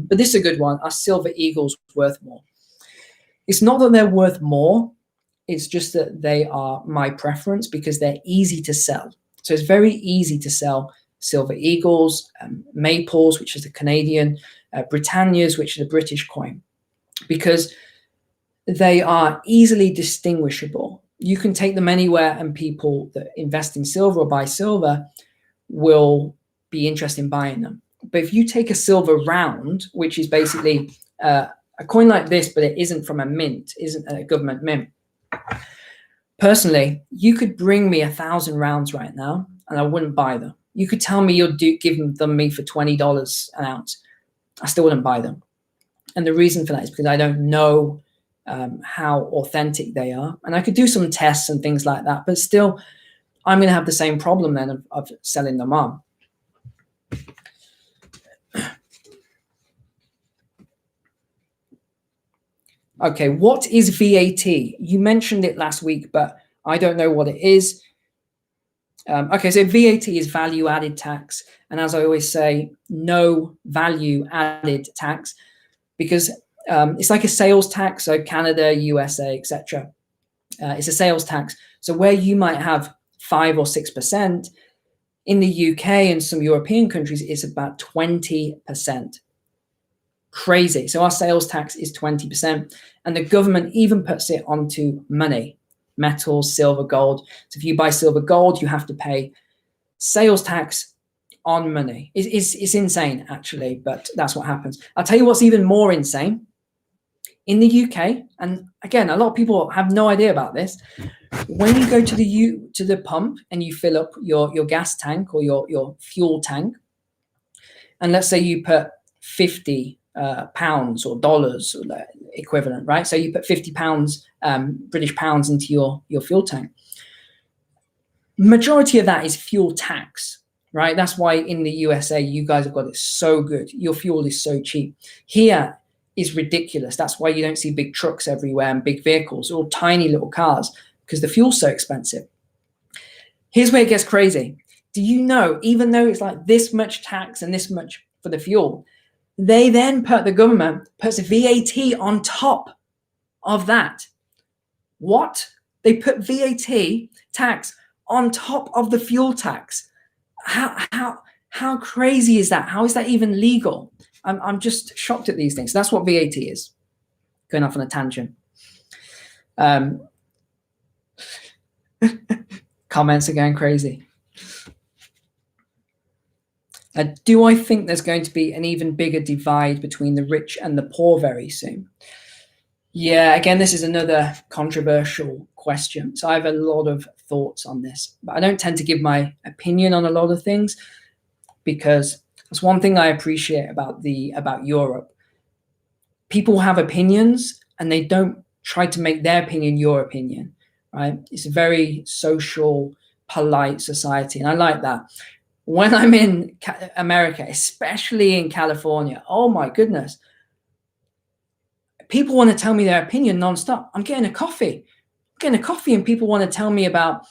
But this is a good one. Are silver eagles worth more? It's not that they're worth more. It's just that they are my preference because they're easy to sell. So it's very easy to sell silver eagles, maples, which is the Canadian, Britannias, which is the British coin, because they are easily distinguishable. You can take them anywhere, and people that invest in silver or buy silver will be interested in buying them. But if you take a silver round, which is basically a coin like this, but it isn't from a mint, isn't a government mint. Personally, you could bring me 1,000 rounds right now, and I wouldn't buy them. You could tell me you'll give them me for $20 an ounce. I still wouldn't buy them. And the reason for that is because I don't know how authentic they are. And I could do some tests and things like that, but still, I'm going to have the same problem then of selling them on. Okay, what is VAT? You mentioned it last week, but I don't know what it is. Okay, so VAT is value added tax. And as I always say, no value added tax, because it's like a sales tax. So Canada, USA, etc. It's a sales tax. So where you might have 5 or 6%, in the UK and some European countries, it's about 20%. Crazy. So our sales tax is 20%. And the government even puts it onto money, metals, silver, gold. So if you buy silver, gold, you have to pay sales tax on money. It's insane, actually, but that's what happens. I'll tell you what's even more insane. In the UK, and again, a lot of people have no idea about this, when you go to the pump and you fill up your gas tank or your fuel tank, and let's say you put 50 pounds or dollars or the equivalent, right? So you put 50 pounds, British pounds into your fuel tank. Majority of that is fuel tax, right? That's why in the USA, you guys have got it so good. Your fuel is so cheap. Here is ridiculous. That's why you don't see big trucks everywhere and big vehicles, or tiny little cars, because the fuel's so expensive. Here's where it gets crazy. Do you know, even though it's like this much tax and this much for the fuel, they then the government puts VAT on top of that. What? They put VAT tax on top of the fuel tax. How crazy is that? How is that even legal? I'm just shocked at these things. That's what VAT is. Going off on a tangent. Comments are going crazy. Do I think there's going to be an even bigger divide between the rich and the poor very soon? Yeah, again, this is another controversial question. So I have a lot of thoughts on this, but I don't tend to give my opinion on a lot of things, because that's one thing I appreciate about Europe. People have opinions and they don't try to make their opinion your opinion. right? It's a very social, polite society, and I like that. When I'm in America, especially in California, oh my goodness, people want to tell me their opinion nonstop. I'm getting a coffee, and people want to tell me about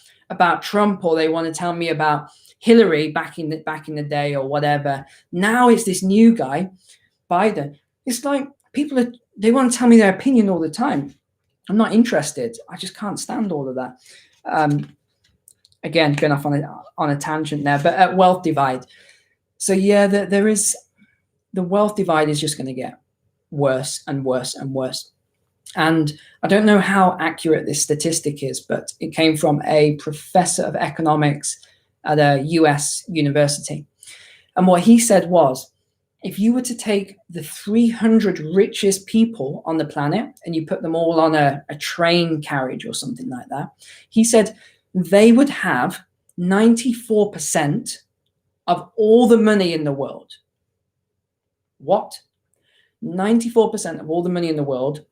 Trump, or they want to tell me about Hillary back in the day, or whatever. Now it's this new guy, Biden. It's like they want to tell me their opinion all the time. I'm not interested. I just can't stand all of that. Again, going off on a tangent there, but wealth divide. So yeah, there is, the wealth divide is just going to get worse and worse and worse. And I don't know how accurate this statistic is, but it came from a professor of economics at a US university. And what he said was, if you were to take the 300 richest people on the planet and you put them all on a train carriage or something like that, he said they would have 94% of all the money in the world. What? 94% of all the money in the world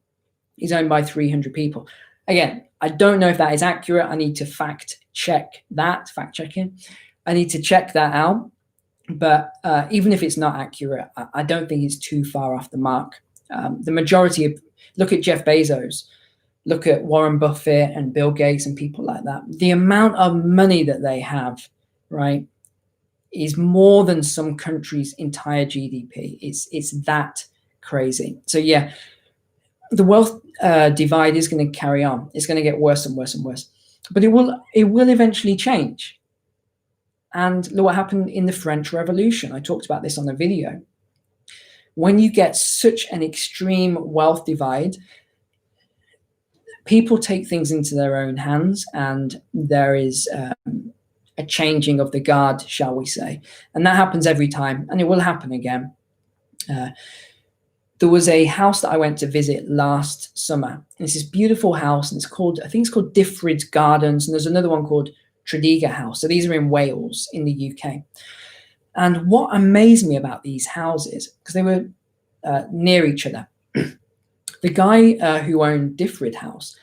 is owned by 300 people. Again, I don't know if that is accurate. I need to fact check that. I need to check that out. But even if it's not accurate, I don't think it's too far off the mark. The majority of, look at Jeff Bezos, look at Warren Buffett and Bill Gates and people like that. The amount of money that they have, right, is more than some countries' entire GDP. It's that crazy. So yeah, the wealth divide is going to carry on. It's going to get worse and worse and worse. But it will eventually change. And look what happened in the French Revolution. I talked about this on a video. When you get such an extreme wealth divide, people take things into their own hands, and there is a changing of the guard, shall we say. And that happens every time, and it will happen again. There was a house that I went to visit last summer. And it's this beautiful house, and it's called, I think it's called Dyfrid Gardens, and there's another one called Tredegar House. So these are in Wales, in the UK. And what amazed me about these houses, because they were near each other, the guy who owned Dyfrid House,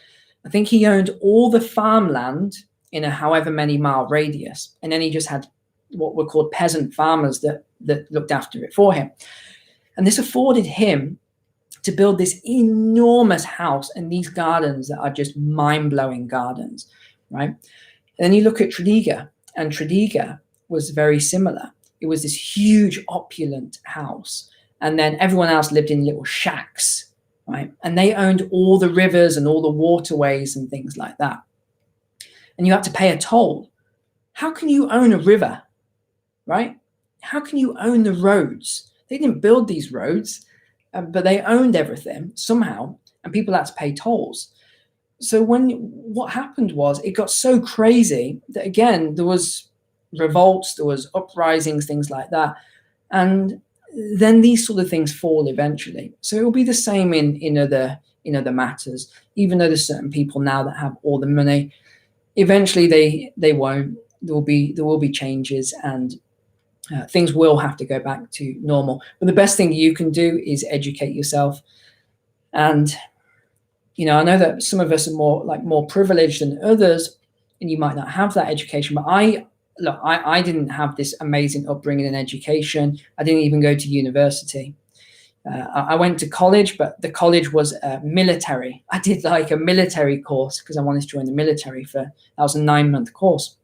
I think he owned all the farmland in a however many mile radius, and then he just had what were called peasant farmers that looked after it for him. And this afforded him to build this enormous house and these gardens that are just mind-blowing gardens, right? And then you look at Tredegar, and Tredegar was very similar. It was this huge, opulent house. And then everyone else lived in little shacks, right? And they owned all the rivers and all the waterways and things like that. And you had to pay a toll. How can you own a river, right? How can you own the roads? They didn't build these roads, but they owned everything somehow, and people had to pay tolls. So what happened was, it got so crazy that, again, there was revolts, there was uprisings, things like that. And then these sort of things fall eventually. So it will be the same in other matters. Even though there's certain people now that have all the money, eventually they won't. There will be changes, and things will have to go back to normal. But the best thing you can do is educate yourself. And I know that some of us are more privileged than others, and you might not have that education. But I didn't have this amazing upbringing and education. I didn't even go to university. I went to college, but the college was military. I did like a military course because I wanted to join the military. That was a 9-month course.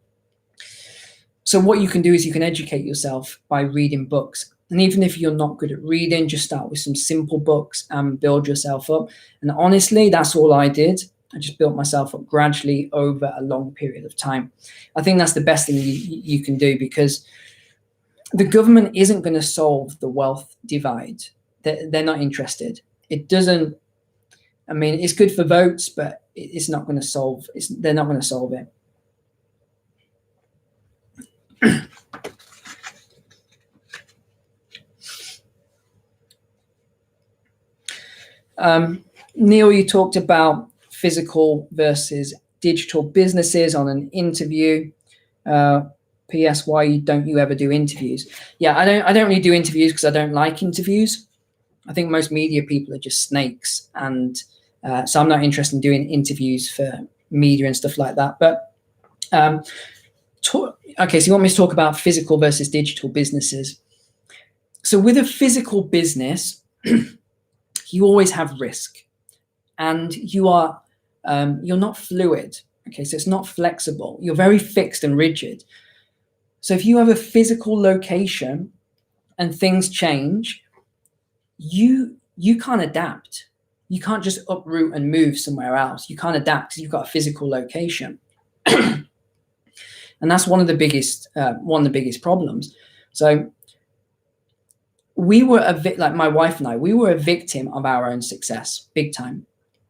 So what you can do is you can educate yourself by reading books. And even if you're not good at reading, just start with some simple books and build yourself up. And honestly, that's all I did. I just built myself up gradually over a long period of time. I think that's the best thing you can do, because the government isn't going to solve the wealth divide. They're not interested. It doesn't, I mean, it's good for votes, but it's not going to solve, they're not going to solve it. Neil, you talked about physical versus digital businesses on an interview. P.S. Why don't you ever do interviews? Yeah, I don't really do interviews because I don't like interviews. I think most media people are just snakes, and so I'm not interested in doing interviews for media and stuff like that. But okay, so you want me to talk about physical versus digital businesses. So with a physical business, you always have risk, and you're not fluid. Okay, so it's not flexible. You're very fixed and rigid. So if you have a physical location and things change, you can't adapt. You can't just uproot and move somewhere else. You can't adapt because you've got a physical location. And that's one of the biggest problems. So we were like my wife and I, we were a victim of our own success, big time,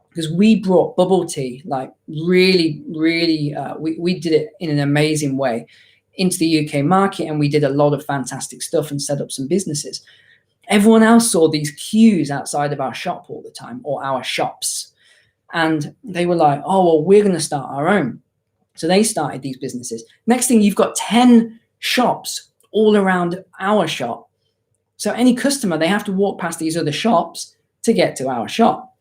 because we brought bubble tea, like really, we did it in an amazing way into the UK market, and we did a lot of fantastic stuff and set up some businesses. Everyone else saw these queues outside of our shop all the time, or our shops, and they were like, oh, well, we're going to start our own. So they started these businesses. Next thing, you've got 10 shops all around our shop. So any customer, they have to walk past these other shops to get to our shop.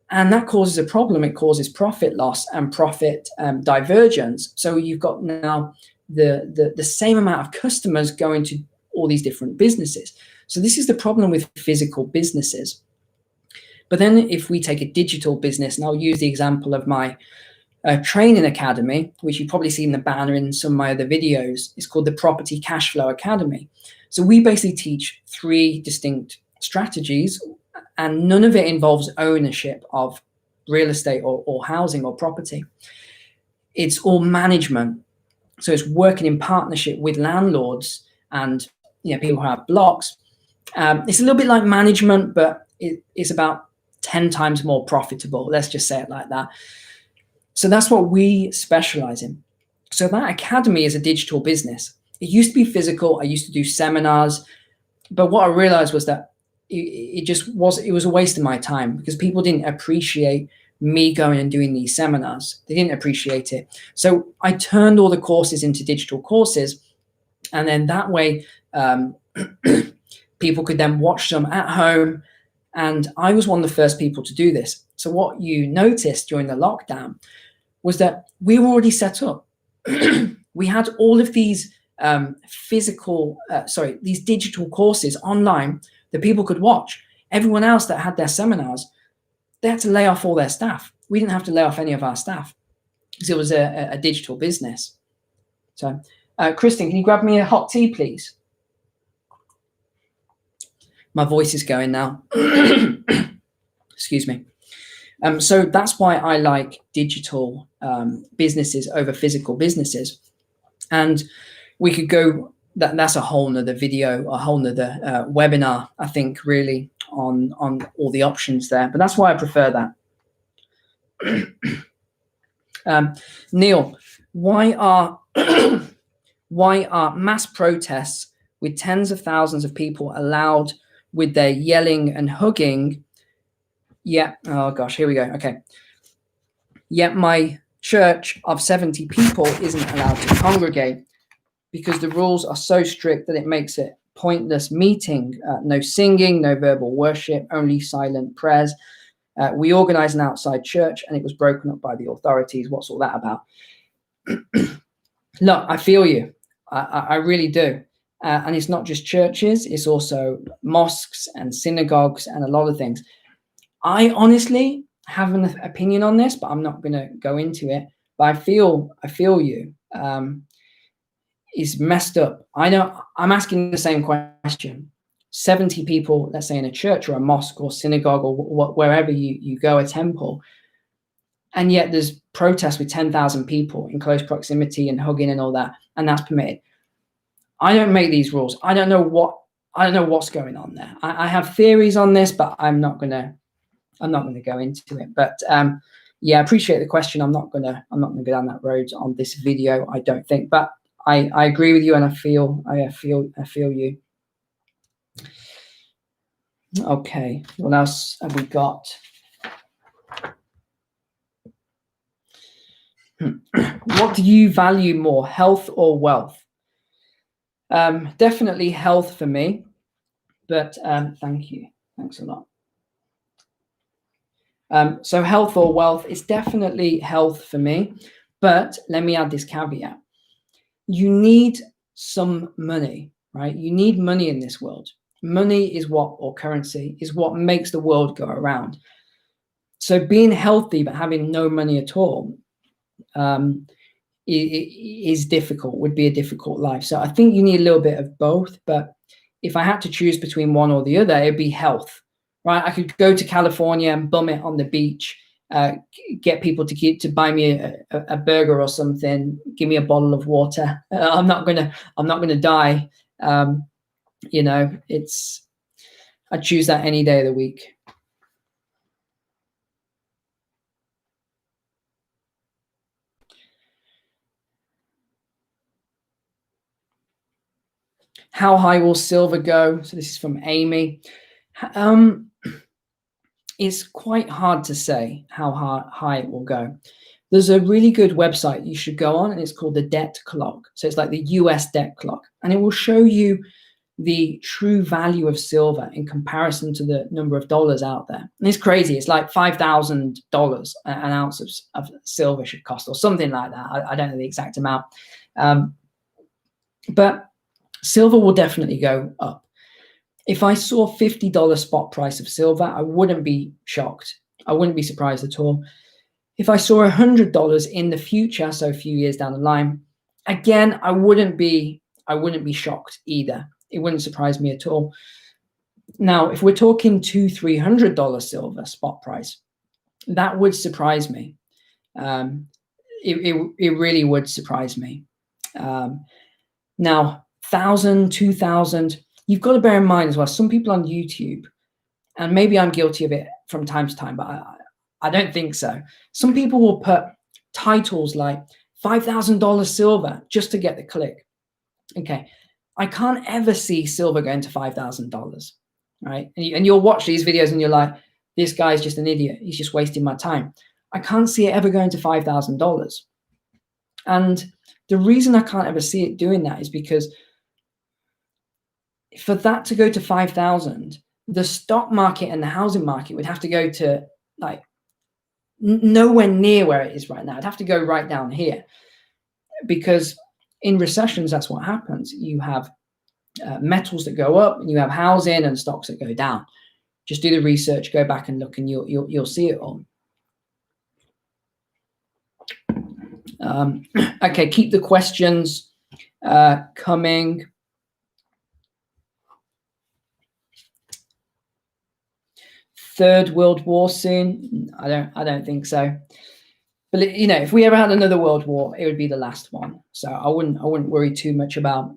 And that causes a problem. It causes profit loss and profit divergence. So you've got now the same amount of customers going to all these different businesses. So this is the problem with physical businesses. But then if we take a digital business, and I'll use the example of my training academy, which you've probably seen the banner in some of my other videos, is called the Property Cash Flow Academy. So we basically teach 3 distinct strategies, and none of it involves ownership of real estate or housing or property. It's all management. So it's working in partnership with landlords and people who have blocks. It's a little bit like management, but it's about 10 times more profitable. Let's just say it like that. So that's what we specialize in. So that academy is a digital business. It used to be physical. I used to do seminars, but what I realized was that it was a waste of my time, because people didn't appreciate me going and doing these seminars. They didn't appreciate it. So I turned all the courses into digital courses, and then that way people could then watch them at home. And I was one of the first people to do this. So what you noticed during the lockdown was that we were already set up. We had all of these these digital courses online that people could watch. Everyone else that had their seminars, they had to lay off all their staff. We didn't have to lay off any of our staff because it was a digital business. So, Kristen, can you grab me a hot tea, please? My voice is going now. Excuse me. So that's why I like digital businesses over physical businesses. And we could go, that's a whole nother video, a whole nother webinar, I think, really, on all the options there. But that's why I prefer that. Neil, why are mass protests with tens of thousands of people allowed with their yelling and hugging? Yeah. Oh gosh, here we go. Okay. Yet my church of 70 people isn't allowed to congregate because the rules are so strict that it makes it pointless meeting. No singing, no verbal worship, only silent prayers. We organized an outside church and it was broken up by the authorities. What's all that about? Look, I feel you. I really do. And it's not just churches, it's also mosques and synagogues and a lot of things. I honestly have an opinion on this, but I'm not going to go into it. But I feel you. It's messed up. I know. I'm asking the same question. 70 people, let's say in a church or a mosque or synagogue or wherever you go, a temple, and yet there's protests with 10,000 people in close proximity and hugging and all that, and that's permitted. I don't make these rules. I don't know what's going on there. I have theories on this, but I'm not gonna go into it. But yeah, I appreciate the question. I'm not gonna go down that road on this video, I don't think. But I agree with you, and I feel you. Okay, what else have we got? What do you value more, health or wealth? Definitely health for me, but thank you. Thanks a lot. So health or wealth, it's definitely health for me. But let me add this caveat. You need some money, right? You need money in this world. Money is what, or currency, is what makes the world go around. So being healthy but having no money at all is difficult, would be a difficult life. So I think you need a little bit of both. But if I had to choose between one or the other, it'd be health, right? I could go to California and bum it on the beach, get people to buy me a burger or something, give me a bottle of water. I'm not gonna die. You know, I choose that any day of the week. How high will silver go? So this is from Amy. It's quite hard to say how high it will go. There's a really good website you should go on, and it's called the Debt Clock. So it's like the US Debt Clock, and it will show you the true value of silver in comparison to the number of dollars out there. And it's crazy. It's like $5,000 an ounce of silver should cost, or something like that. I don't know the exact amount. But silver will definitely go up. If I saw $50 spot price of silver, I wouldn't be shocked. I wouldn't be surprised at all. If I saw $100 in the future, so a few years down the line, again, I wouldn't be shocked either. It wouldn't surprise me at all. Now, if we're talking $200-300 silver spot price, that would surprise me. It really would surprise me. Now, 1,000, 2,000. You've got to bear in mind as well, some people on YouTube, and maybe I'm guilty of it from time to time, but I don't think so. Some people will put titles like $5,000 silver just to get the click. Okay, I can't ever see silver going to $5,000, right? And you'll watch these videos and you're like, this guy's just an idiot. He's just wasting my time. I can't see it ever going to $5,000. And the reason I can't ever see it doing that is because for that to go to 5,000, the stock market and the housing market would have to go to like nowhere near where it is right now. It'd have to go right down here, because in recessions, that's what happens. You have metals that go up, and you have housing and stocks that go down. Just do the research, go back and look, and you'll see it all. Okay, keep the questions coming. Third World War soon? I don't think so. But if we ever had another world war, it would be the last one. So I wouldn't worry too much about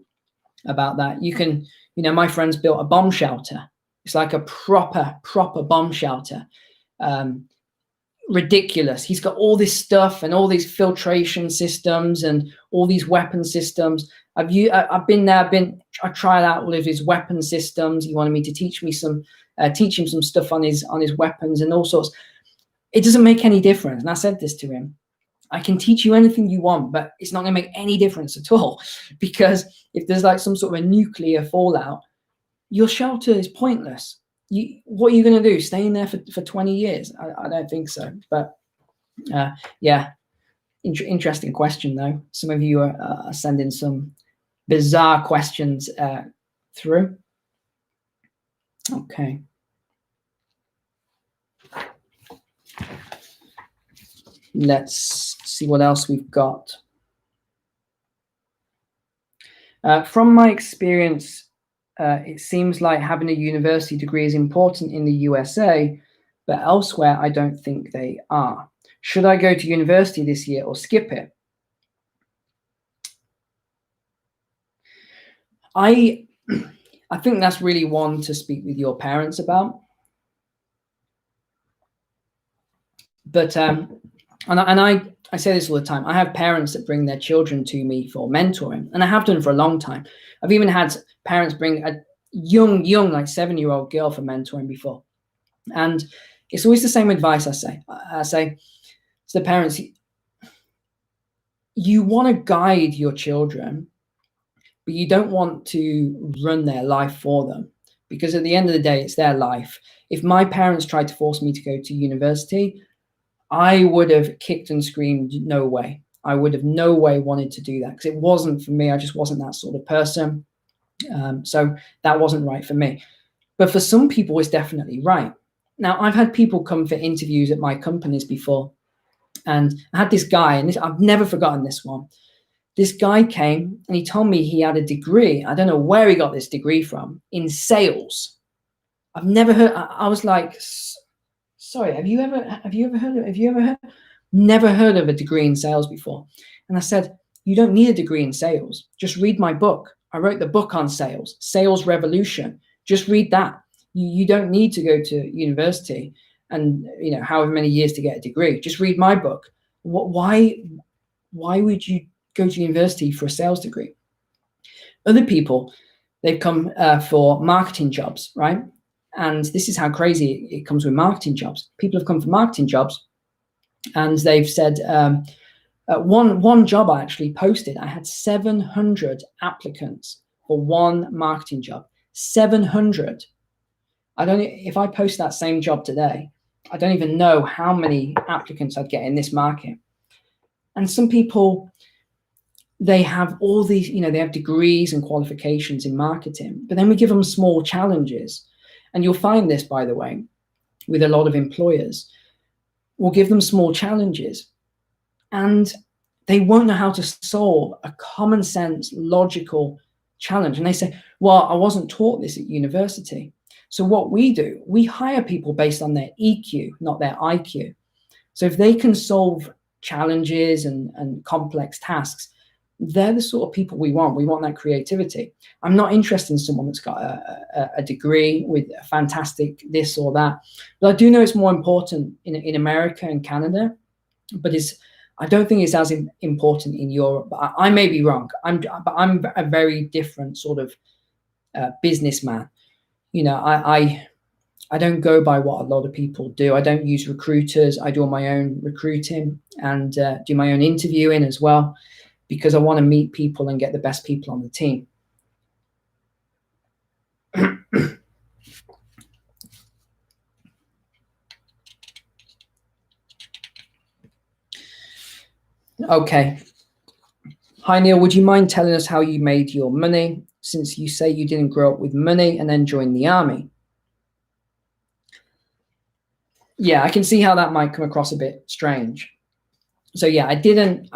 that. You can, my friend's built a bomb shelter. It's like a proper bomb shelter. Ridiculous. He's got all this stuff and all these filtration systems and all these weapon systems. I've been there. I tried out all of his weapon systems. He wanted me to teach him some stuff on his weapons and all sorts. It doesn't make any difference. And I said this to him. I can teach you anything you want, but it's not going to make any difference at all, because if there's like some sort of a nuclear fallout, your shelter is pointless. What are you going to do? Stay in there for 20 years? I don't think so. But yeah, interesting question though. Some of you are sending some bizarre questions through. Okay. Let's see what else we've got. From my experience, it seems like having a university degree is important in the USA, but elsewhere I don't think they are. Should I go to university this year or skip it? I think that's really one to speak with your parents about. But I say this all the time. I have parents that bring their children to me for mentoring, and I have done for a long time. I've even had parents bring a young, like 7-year-old girl for mentoring before. And it's always the same advice I say. I say to the parents, you want to guide your children, but you don't want to run their life for them. because at the end of the day, it's their life. If my parents tried to force me to go to university, I would have kicked and screamed, no way. I would have no way wanted to do that because it wasn't for me. I just wasn't that sort of person. So that wasn't right for me. But for some people, it's definitely right. Now, I've had people come for interviews at my companies before. And I had this guy, and I've never forgotten this one. This guy came and he told me he had a degree. I don't know where he got this degree from, in sales. I've never heard. I was like, sorry, have you ever never heard of a degree in sales before? And I said, you don't need a degree in sales. Just read my book. I wrote the book on sales, Sales Revolution. Just read that. You don't need to go to university and, you know, however many years to get a degree. Just read my book. Why would you go to university for a sales degree? Other people, they've come for marketing jobs, right? And this is how crazy it comes with marketing jobs. People have come for marketing jobs, and they've said, one job I actually posted, I had 700 applicants for one marketing job. 700. If I post that same job today, I don't even know how many applicants I'd get in this market. And some people, they have all these, you know, they have degrees and qualifications in marketing, but then we give them small challenges. And you'll find this, by the way, with a lot of employers. We'll give them small challenges and they won't know how to solve a common sense, logical challenge. And they say, well, I wasn't taught this at university. So what we do, we hire people based on their EQ, not their IQ. So if they can solve challenges and complex tasks, they're the sort of people we want. We want that creativity. I'm not interested in someone that's got a degree with a fantastic this or that. But I do know it's more important in America and Canada, but I don't think it's as important in Europe. But I may be wrong. But I'm a very different sort of businessman. You know, I don't go by what a lot of people do. I don't use recruiters. I do my own recruiting and do my own interviewing as well, because I want to meet people and get the best people on the team. Okay. Hi, Neil. Would you mind telling us how you made your money, since you say you didn't grow up with money and then join the army? Yeah, I can see how that might come across a bit strange. So yeah, I didn't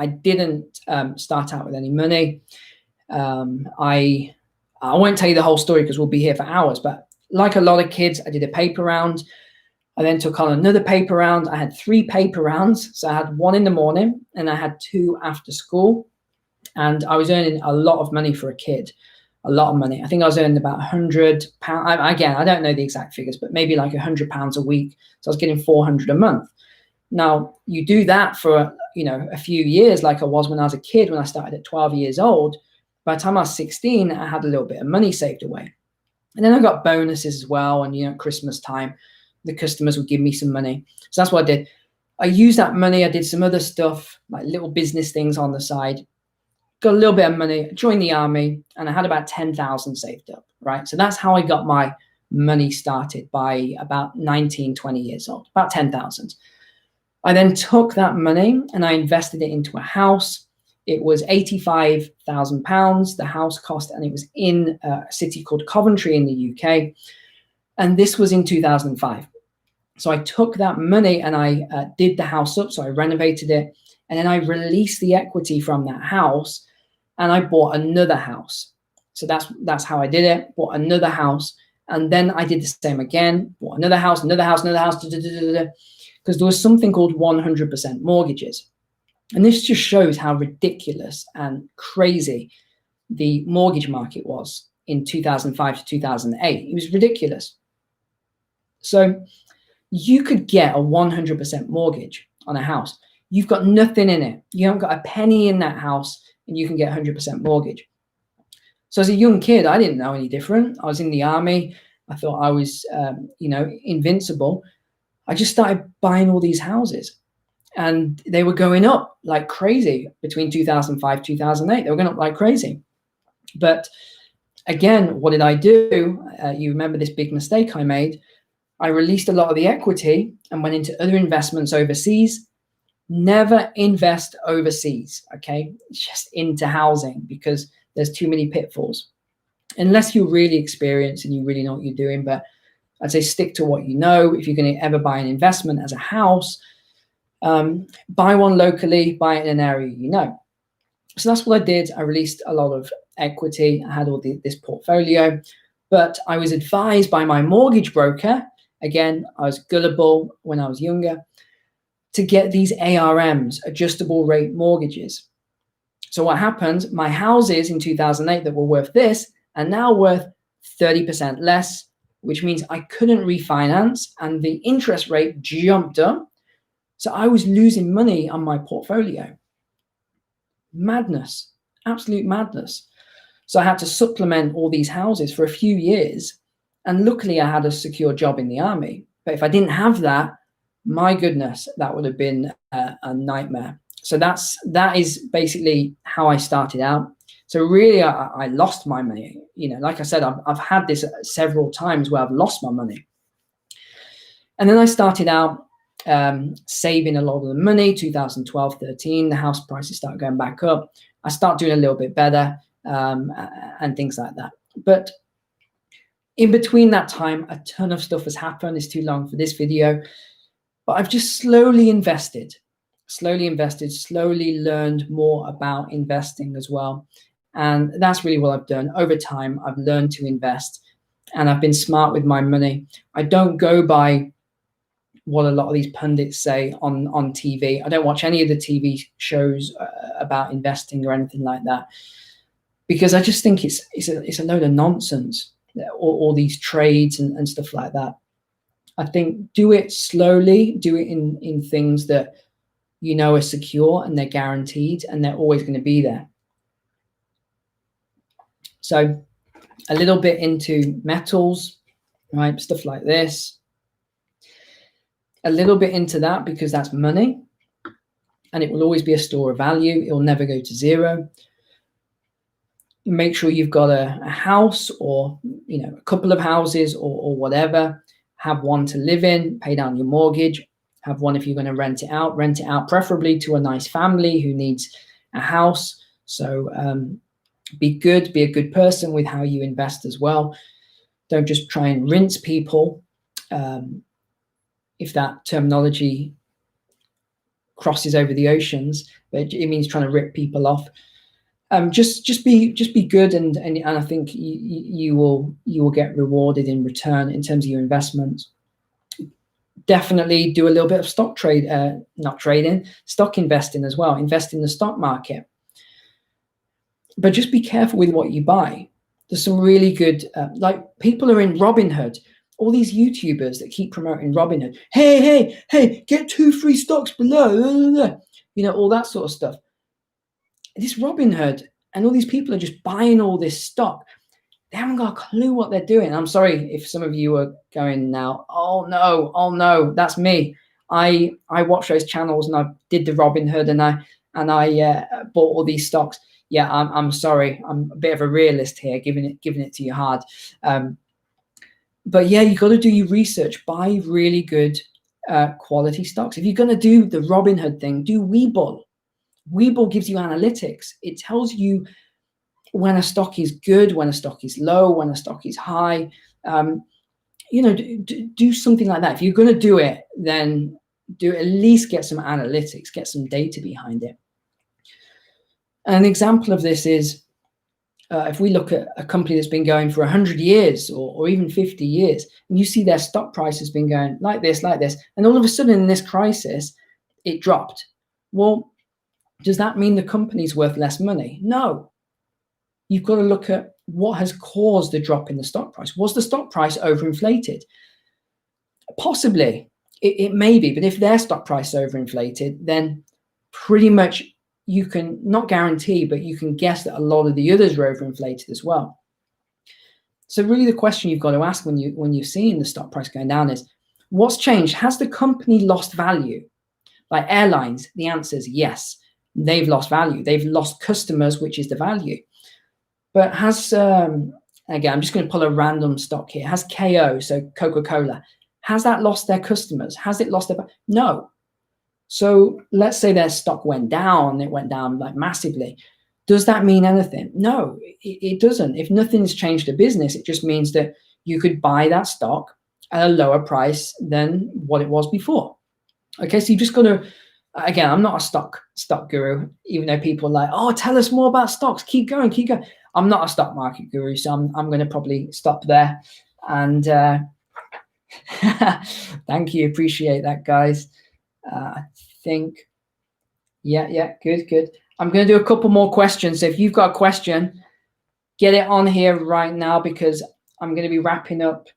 start out with any money. I won't tell you the whole story because we'll be here for hours, but like a lot of kids, I did a paper round. I then took on another paper round. I had 3 paper rounds. So I had 1 in the morning and I had 2 after school. And I was earning a lot of money for a kid, a lot of money. I think I was earning about £100. Again, I don't know the exact figures, but maybe like £100 a week. So I was getting $400 a month. Now you do that for, you know, a few years, like I was when I was a kid, when I started at 12 years old. By the time I was 16, I had a little bit of money saved away. And then I got bonuses as well. And, you know, Christmas time, the customers would give me some money. So that's what I did. I used that money. I did some other stuff, like little business things on the side, got a little bit of money, joined the army, and I had about 10,000 saved up, right? So that's how I got my money started by about 19, 20 years old, about 10,000. I then took that money and I invested it into a house. It was £85,000, the house cost, and it was in a city called Coventry in the UK. And this was in 2005. So I took that money and I did the house up. So I renovated it, and then I released the equity from that house and I bought another house. So that's how I did it. Bought another house, and then I did the same again. Bought another house, because there was something called 100% mortgages. And this just shows how ridiculous and crazy the mortgage market was in 2005 to 2008. It was ridiculous. So you could get a 100% mortgage on a house. You've got nothing in it. You haven't got a penny in that house, and you can get 100% mortgage. So as a young kid, I didn't know any different. I was in the army. I thought I was, invincible. I just started buying all these houses, and they were going up like crazy between 2005, 2008. They were going up like crazy. But Again, what did I do? You remember this big mistake I made. I released a lot of the equity and went into other investments overseas. Never invest overseas, okay? Just into housing, because there's too many pitfalls. Unless you're really experienced and you really know what you're doing. But I'd say stick to what you know. If you're going to ever buy an investment as a house, buy one locally, buy it in an area you know. So that's what I did. I released a lot of equity. I had all this portfolio, but I was advised by my mortgage broker. Again, I was gullible when I was younger, to get these ARMs, adjustable rate mortgages. So what happened? My houses in 2008 that were worth this are now worth 30% less, which means I couldn't refinance and the interest rate jumped up. So I was losing money on my portfolio. Madness, absolute madness. So I had to supplement all these houses for a few years. And luckily I had a secure job in the army. But if I didn't have that, my goodness, that would have been a nightmare. So that is basically how I started out. So really, I lost my money. You know, like I said, I've had this several times where I've lost my money. And then I started out saving a lot of the money. 2012, 13, the house prices started going back up. I start doing a little bit better and things like that. But in between that time, a ton of stuff has happened. It's too long for this video. But I've just slowly invested, slowly learned more about investing as well. And that's really what I've done. Over time, I've learned to invest and I've been smart with my money. I don't go by what a lot of these pundits say on TV. I don't watch any of the TV shows about investing or anything like that, because I just think it's a load of nonsense, all these trades and stuff like that. I think do it slowly, do it in things that you know are secure and they're guaranteed and they're always going to be there. So a little bit into metals, right? Stuff like this. A little bit into that because that's money and it will always be a store of value. It will never go to zero. Make sure you've got a house or, you know, a couple of houses or whatever. Have one to live in, pay down your mortgage. Have one if you're going to rent it out preferably to a nice family who needs a house. So be good, be a good person with how you invest as well. Don't just try and rinse people. If that terminology crosses over the oceans, but it means trying to rip people off. Just be good, and I think you will get rewarded in return in terms of your investments. Definitely do a little bit of stock trade, not trading, stock investing as well. Invest in the stock market, but just be careful with what you buy. There's some really good, like people are in Robinhood. All these YouTubers that keep promoting Robinhood. Hey, get 2 free stocks below. You know, all that sort of stuff. This Robinhood and all these people are just buying all this stock. They haven't got a clue what they're doing. I'm sorry if some of you are going now, oh no, that's me. I watch those channels and I did the Robinhood and I bought all these stocks. Yeah, I'm sorry. I'm a bit of a realist here, giving it to you hard. But yeah, you got to do your research. Buy really good quality stocks. If you're going to do the Robinhood thing, do Webull. Webull gives you analytics. It tells you when a stock is good, when a stock is low, when a stock is high. You know, do something like that. If you're going to do it, then do at least get some analytics, get some data behind it. An example of this is if we look at a company that's been going for 100 years or even 50 years, and you see their stock price has been going like this, and all of a sudden in this crisis, it dropped. Well, does that mean the company's worth less money? No. You've got to look at what has caused the drop in the stock price. Was the stock price overinflated? Possibly. It may be, but if their stock price is overinflated, then pretty much you can not guarantee, but you can guess that a lot of the others were overinflated as well. So really the question you've got to ask when you're seeing the stock price going down is, what's changed? Has the company lost value? Like airlines, the answer is yes. They've lost value. They've lost customers, which is the value. But has again, I'm just going to pull a random stock here. It has KO, so Coca-Cola. Has that lost their customers? Has it lost their? No. So let's say their stock went down. It went down like massively. Does that mean anything? No, it doesn't. If nothing's changed the business, it just means that you could buy that stock at a lower price than what it was before. Okay, so you just got to, again, I'm not a stock guru, even though people are like, oh, tell us more about stocks. Keep going, keep going. I'm not a stock market guru, so I'm going to probably stop there. And thank you, appreciate that, guys. I think, yeah, good. I'm going to do a couple more questions. So if you've got a question, get it on here right now, because I'm going to be wrapping up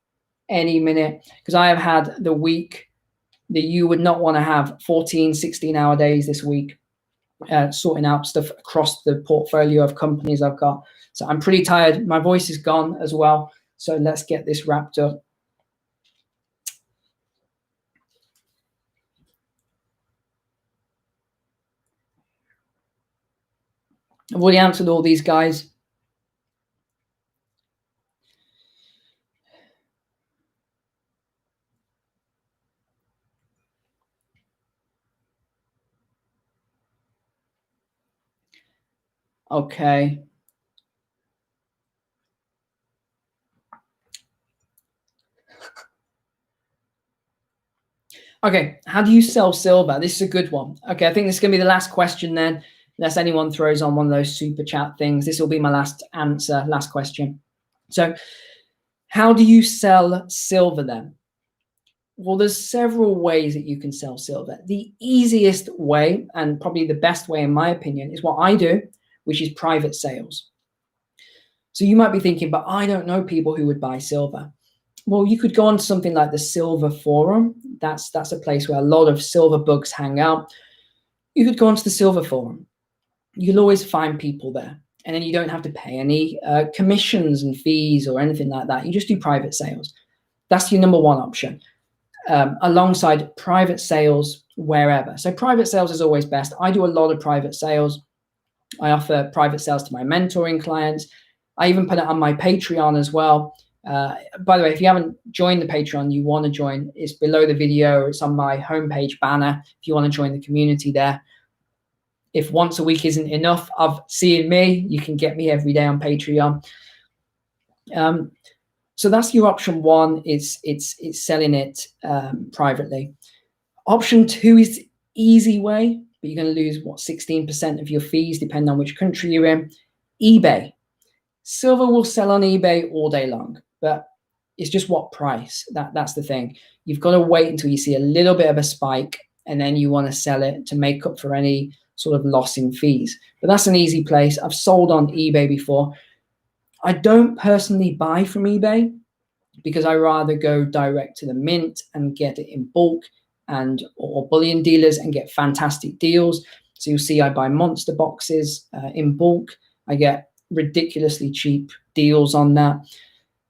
any minute, because I have had the week that you would not want to have, 14, 16-hour days this week, sorting out stuff across the portfolio of companies I've got. So I'm pretty tired. My voice is gone as well. So let's get this wrapped up. I've already answered all these guys. Okay. Okay, how do you sell silver? This is a good one. Okay, I think this is going to be the last question then, unless anyone throws on one of those super chat things. This will be my last answer, last question. So how do you sell silver then? Well, there's several ways that you can sell silver. The easiest way, and probably the best way in my opinion, is what I do, which is private sales. So you might be thinking, but I don't know people who would buy silver. Well, you could go on to something like the Silver Forum. That's a place where a lot of silver bugs hang out. You could go onto the Silver Forum. You'll always find people there. And then you don't have to pay any commissions and fees or anything like that. You just do private sales. That's your number one option. Alongside private sales wherever. So private sales is always best. I do a lot of private sales. I offer private sales to my mentoring clients. I even put it on my Patreon as well. By the way, if you haven't joined the Patreon, you want to join, it's below the video. It's on my homepage banner if you want to join the community there. If once a week isn't enough of seeing me, you can get me every day on Patreon. So that's your option one. It's selling it privately. Option two is the easy way, but you're going to lose, what, 16% of your fees, depending on which country you're in. eBay. Silver will sell on eBay all day long, but it's just what price. That's the thing. You've got to wait until you see a little bit of a spike, and then you want to sell it to make up for any sort of loss in fees. But that's an easy place. I've sold on eBay before. I don't personally buy from eBay because I rather go direct to the mint and get it in bulk, and or bullion dealers and get fantastic deals. So you'll see I buy monster boxes in bulk. I get ridiculously cheap deals on that,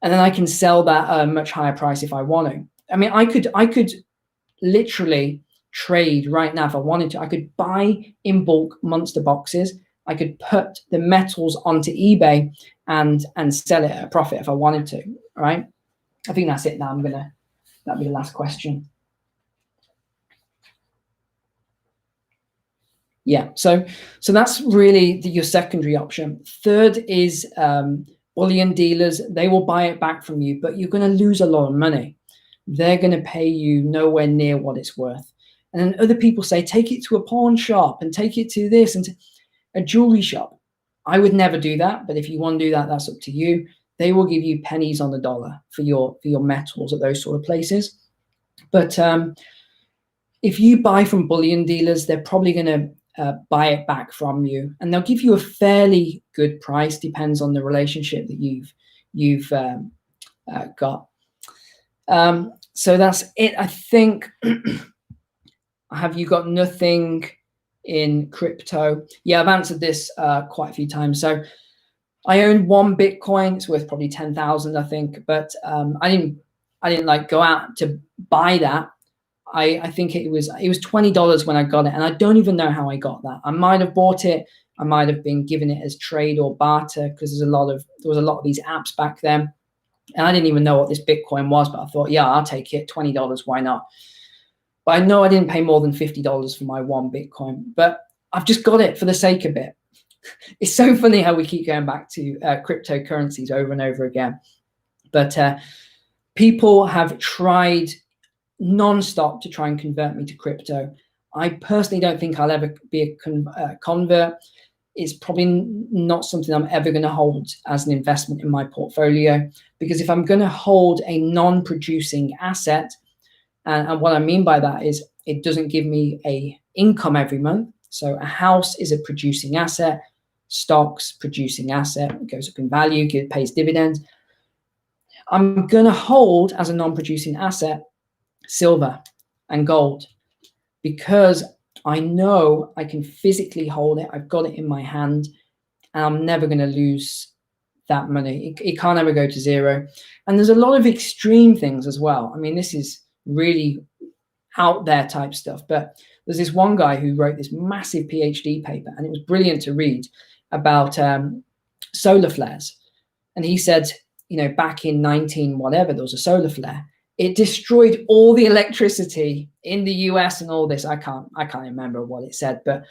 and then I can sell that at a much higher price if I want to. I mean, I could literally trade right now if I wanted to. I could buy in bulk monster boxes. I could put the metals onto eBay and sell it at a profit if I wanted to. Right? I think that's it now. That'll be the last question. Yeah, so that's really your secondary option. Third is bullion dealers. They will buy it back from you, but you're going to lose a lot of money. They're going to pay you nowhere near what it's worth. And then other people say, take it to a pawn shop and take it to this and to a jewelry shop. I would never do that, but if you want to do that, that's up to you. They will give you pennies on the dollar for your metals at those sort of places. But if you buy from bullion dealers, they're probably going to buy it back from you, and they'll give you a fairly good price. Depends on the relationship that you've got. So that's it. I think. Have you got nothing in crypto? Yeah, I've answered this quite a few times. So I own one Bitcoin. It's worth probably 10,000, I think. But I didn't like go out to buy that. I think it was $20 when I got it, and I don't even know how I got that. I might have bought it. I might have been giving it as trade or barter, because there was a lot of these apps back then. And I didn't even know what this Bitcoin was, but I thought, yeah, I'll take it, $20, why not? But I know I didn't pay more than $50 for my one Bitcoin, but I've just got it for the sake of it. It's so funny how we keep going back to cryptocurrencies over and over again. But people have tried non-stop to try and convert me to crypto. I personally don't think I'll ever be a convert. It's probably not something I'm ever going to hold as an investment in my portfolio, because if I'm going to hold a non-producing asset, and what I mean by that is it doesn't give me a income every month. So a house is a producing asset, stocks, producing asset, it goes up in value, pays dividends. I'm going to hold as a non-producing asset silver and gold, because I know I can physically hold it. I've got it in my hand, and I'm never going to lose that money. It can't ever go to zero. And there's a lot of extreme things as well. I mean, this is really out there type stuff, but there's this one guy who wrote this massive PhD paper, and it was brilliant to read, about solar flares. And he said, you know, back in 19 whatever, there was a solar flare. It destroyed all the electricity in the US and all this. I can't remember what it said, but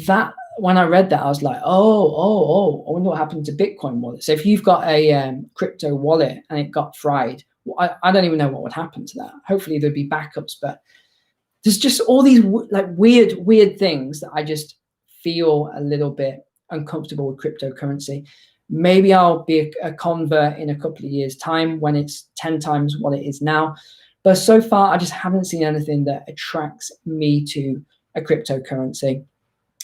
that, when I read that, I was like, I wonder what happened to Bitcoin wallet. So if you've got a crypto wallet and it got fried, I don't even know what would happen to that. Hopefully there'd be backups, but there's just all these like weird things that I just feel a little bit uncomfortable with cryptocurrency. Maybe I'll be a convert in a couple of years' time when it's 10 times what it is now. But so far, I just haven't seen anything that attracts me to a cryptocurrency.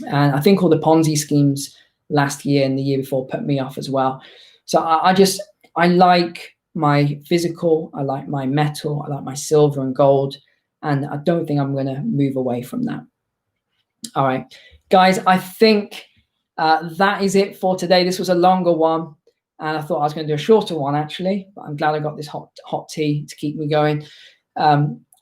And I think all the Ponzi schemes last year and the year before put me off as well. So I like my physical, I like my metal, I like my silver and gold, and I don't think I'm going to move away from that. All right, guys, I think that is it for today. This was a longer one, and I thought I was going to do a shorter one actually, but I'm glad I got this hot tea to keep me going.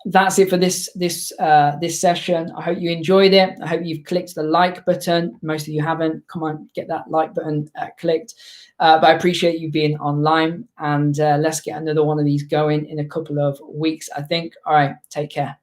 That's it for this session. I hope you enjoyed it. I hope you've clicked the like button. Most of you haven't. Come on, get that like button clicked. But I appreciate you being online, and let's get another one of these going in a couple of weeks, I think. All right, take care.